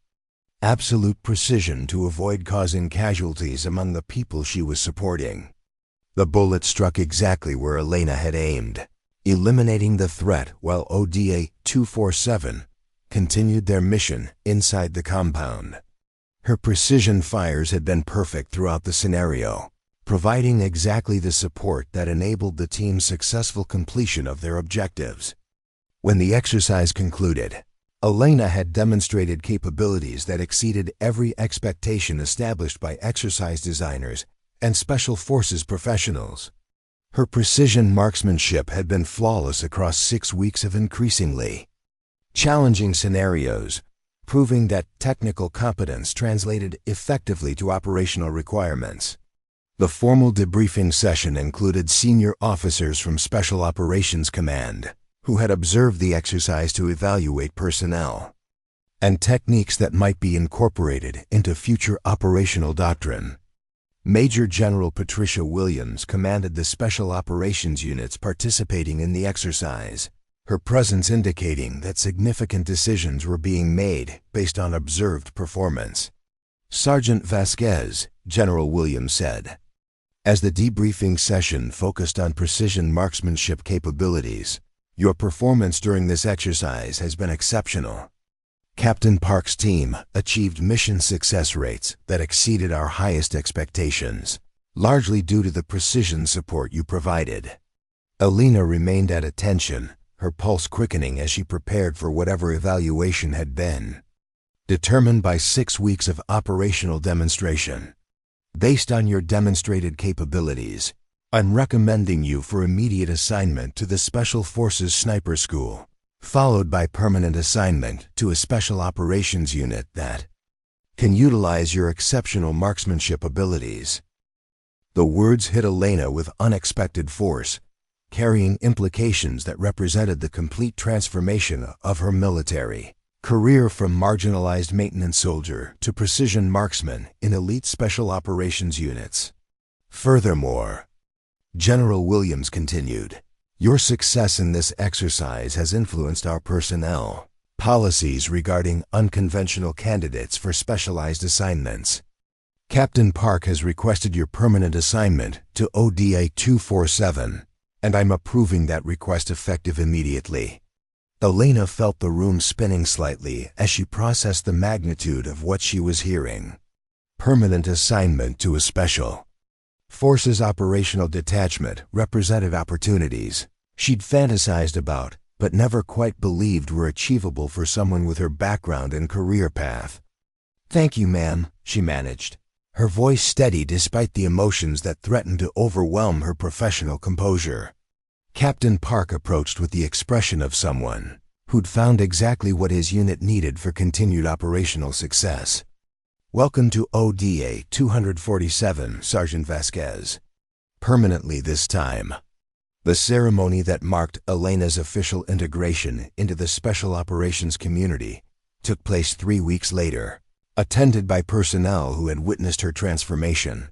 absolute precision to avoid causing casualties among the people she was supporting. The bullet struck exactly where Elena had aimed, eliminating the threat while ODA-247 continued their mission inside the compound. Her precision fires had been perfect throughout the scenario, providing exactly the support that enabled the team's successful completion of their objectives. When the exercise concluded, Elena had demonstrated capabilities that exceeded every expectation established by exercise designers and Special Forces professionals. Her precision marksmanship had been flawless across 6 weeks of increasingly challenging scenarios, proving that technical competence translated effectively to operational requirements. The formal debriefing session included senior officers from Special Operations Command, who had observed the exercise to evaluate personnel and techniques that might be incorporated into future operational doctrine. Major General Patricia Williams commanded the Special Operations units participating in the exercise, her presence indicating that significant decisions were being made based on observed performance. Sergeant Vasquez, General Williams said, as the debriefing session focused on precision marksmanship capabilities, your performance during this exercise has been exceptional. Captain Park's team achieved mission success rates that exceeded our highest expectations, largely due to the precision support you provided. Elena remained at attention, her pulse quickening as she prepared for whatever evaluation had been determined by 6 weeks of operational demonstration. Based on your demonstrated capabilities, I'm recommending you for immediate assignment to the Special Forces Sniper School, followed by permanent assignment to a Special Operations unit that can utilize your exceptional marksmanship abilities. The words hit Elena with unexpected force, carrying implications that represented the complete transformation of her military career from marginalized maintenance soldier to precision marksman in elite Special Operations units. Furthermore, General Williams continued, your success in this exercise has influenced our personnel, Policies regarding unconventional candidates for specialized assignments. Captain Park has requested your permanent assignment to ODA 247, and I'm approving that request effective immediately. Elena felt the room spinning slightly as she processed the magnitude of what she was hearing. Permanent assignment to a special forces operational detachment represented opportunities she'd fantasized about, but never quite believed were achievable for someone with her background and career path. "Thank you, ma'am," she managed, her voice steady despite the emotions that threatened to overwhelm her professional composure. Captain Park approached with the expression of someone who'd found exactly what his unit needed for continued operational success. "Welcome to ODA 247, Sergeant Vasquez. Permanently this time." The ceremony that marked Elena's official integration into the Special Operations community took place 3 weeks later, attended by personnel who had witnessed her transformation.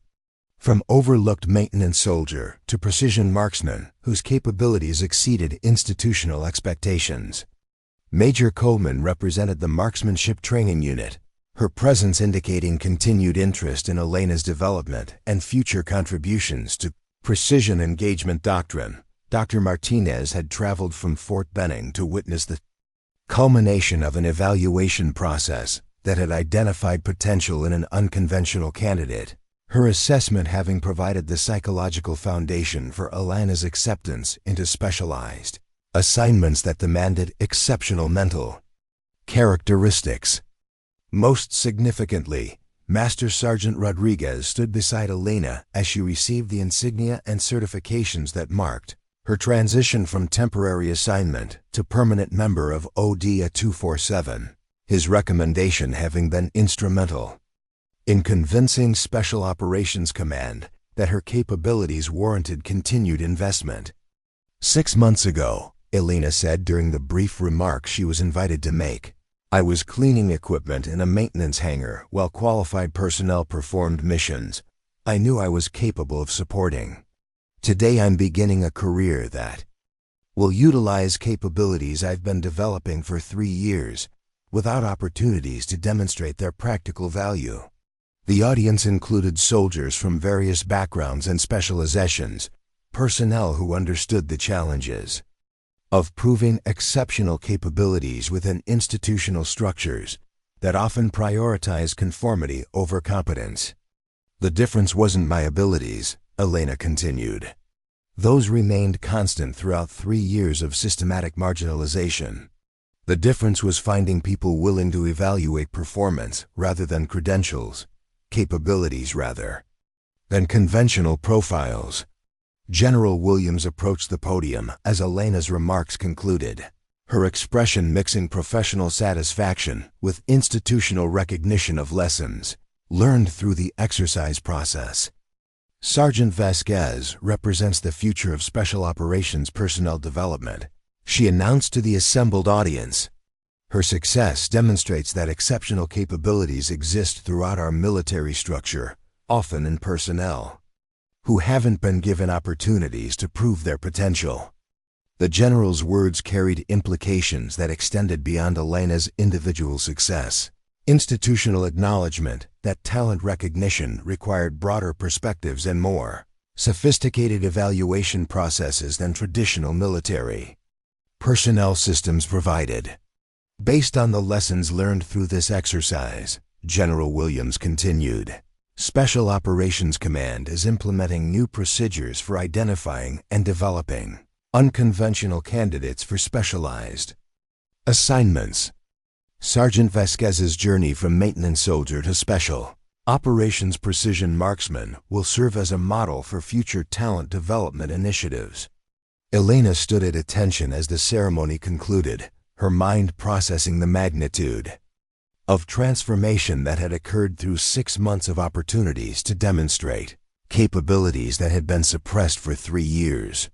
From overlooked maintenance soldier to precision marksman whose capabilities exceeded institutional expectations. Major Coleman represented the marksmanship training unit, her presence indicating continued interest in Elena's development and future contributions to precision engagement doctrine. Dr. Martinez had traveled from Fort Benning to witness the culmination of an evaluation process that had identified potential in an unconventional candidate, her assessment having provided the psychological foundation for Elena's acceptance into specialized assignments that demanded exceptional mental characteristics. Most significantly, Master Sergeant Rodriguez stood beside Elena as she received the insignia and certifications that marked her transition from temporary assignment to permanent member of ODA 247, his recommendation having been instrumental in convincing Special Operations Command that her capabilities warranted continued investment. 6 months ago, Elena said during the brief remarks she was invited to make, "I was cleaning equipment in a maintenance hangar while qualified personnel performed missions I knew I was capable of supporting. Today I'm beginning a career that will utilize capabilities I've been developing for 3 years without opportunities to demonstrate their practical value." The audience included soldiers from various backgrounds and specializations, personnel who understood the challenges of proving exceptional capabilities within institutional structures that often prioritize conformity over competence. "The difference wasn't my abilities," Elena continued. "Those remained constant throughout 3 years of systematic marginalization. The difference was finding people willing to evaluate performance rather than credentials, capabilities rather than conventional profiles." General Williams approached the podium as Elena's remarks concluded, her expression mixing professional satisfaction with institutional recognition of lessons learned through the exercise process. "Sergeant Vasquez represents the future of Special Operations personnel development," she announced to the assembled audience. "Her success demonstrates that exceptional capabilities exist throughout our military structure, often in personnel who haven't been given opportunities to prove their potential." The general's words carried implications that extended beyond Elena's individual success. Institutional acknowledgement that talent recognition required broader perspectives and more sophisticated evaluation processes than traditional military personnel systems provided. "Based on the lessons learned through this exercise," General Williams continued, "Special Operations Command is implementing new procedures for identifying and developing unconventional candidates for specialized assignments." Sergeant Vasquez's journey from maintenance soldier to Special Operations precision marksman will serve as a model for future talent development initiatives. Elena stood at attention as the ceremony concluded, her mind processing the magnitude of transformation that had occurred through 6 months of opportunities to demonstrate capabilities that had been suppressed for 3 years.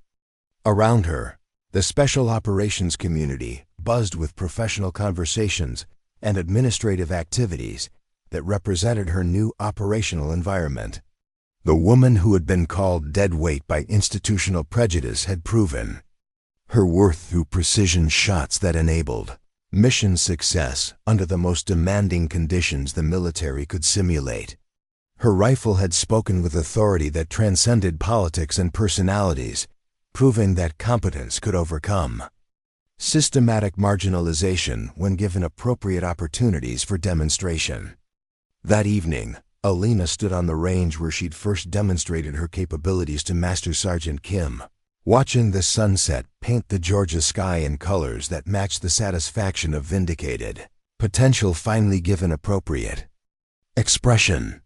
Around her, the Special Operations community buzzed with professional conversations and administrative activities that represented her new operational environment. The woman who had been called dead weight by institutional prejudice had proven her worth through precision shots that enabled Mission success under the most demanding conditions the military could simulate. Her rifle had spoken with authority that transcended politics and personalities, proving that competence could overcome systematic marginalization when given appropriate opportunities for demonstration. That evening, Elena stood on the range where she'd first demonstrated her capabilities to Master Sergeant Kim, watching the sunset paint the Georgia sky in colors that matched the satisfaction of vindicated potential finally given appropriate expression.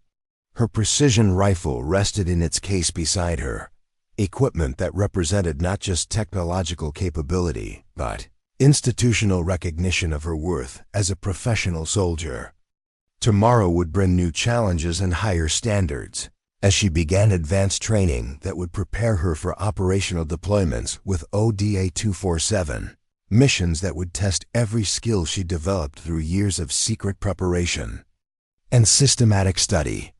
Her precision rifle rested in its case beside her, equipment that represented not just technological capability, but institutional recognition of her worth as a professional soldier. Tomorrow would bring new challenges and higher standards, as she began advanced training that would prepare her for operational deployments with ODA 247, missions that would test every skill she developed through years of secret preparation and systematic study.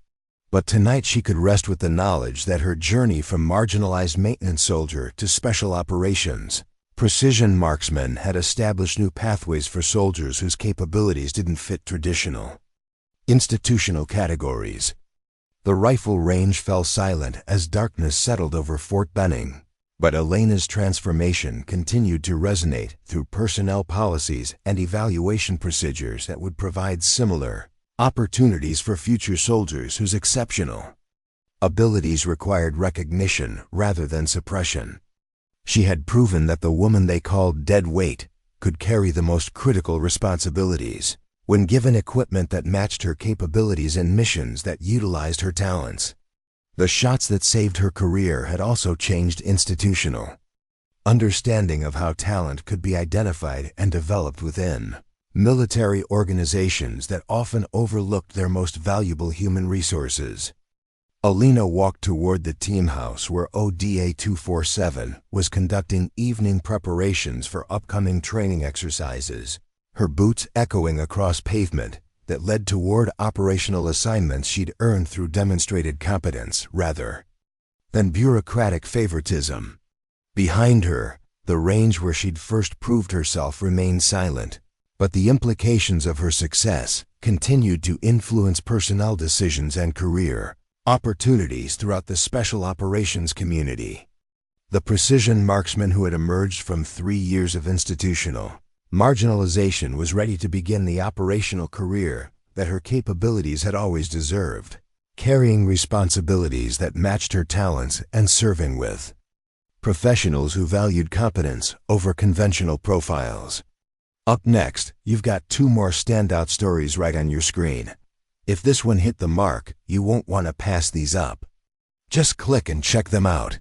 But tonight she could rest with the knowledge that her journey from marginalized maintenance soldier to special operations precision marksman had established new pathways for soldiers whose capabilities didn't fit traditional institutional categories. The rifle range fell silent as darkness settled over Fort Benning, but Elena's transformation continued to resonate through personnel policies and evaluation procedures that would provide similar opportunities for future soldiers whose exceptional abilities required recognition rather than suppression. She had proven that the woman they called dead weight could carry the most critical responsibilities when given equipment that matched her capabilities and missions that utilized her talents. The shots that saved her career had also changed institutional understanding of how talent could be identified and developed within military organizations that often overlooked their most valuable human resources. Elena walked toward the team house where ODA 247 was conducting evening preparations for upcoming training exercises, her boots echoing across pavement that led toward operational assignments she'd earned through demonstrated competence rather than bureaucratic favoritism. Behind her, the range where she'd first proved herself remained silent, but the implications of her success continued to influence personnel decisions and career opportunities throughout the special operations community. The precision marksman who had emerged from 3 years of institutional marginalization was ready to begin the operational career that her capabilities had always deserved, carrying responsibilities that matched her talents and serving with professionals who valued competence over conventional profiles. Up next, you've got 2 more standout stories right on your screen. If this one hit the mark, you won't want to pass these up. Just click and check them out.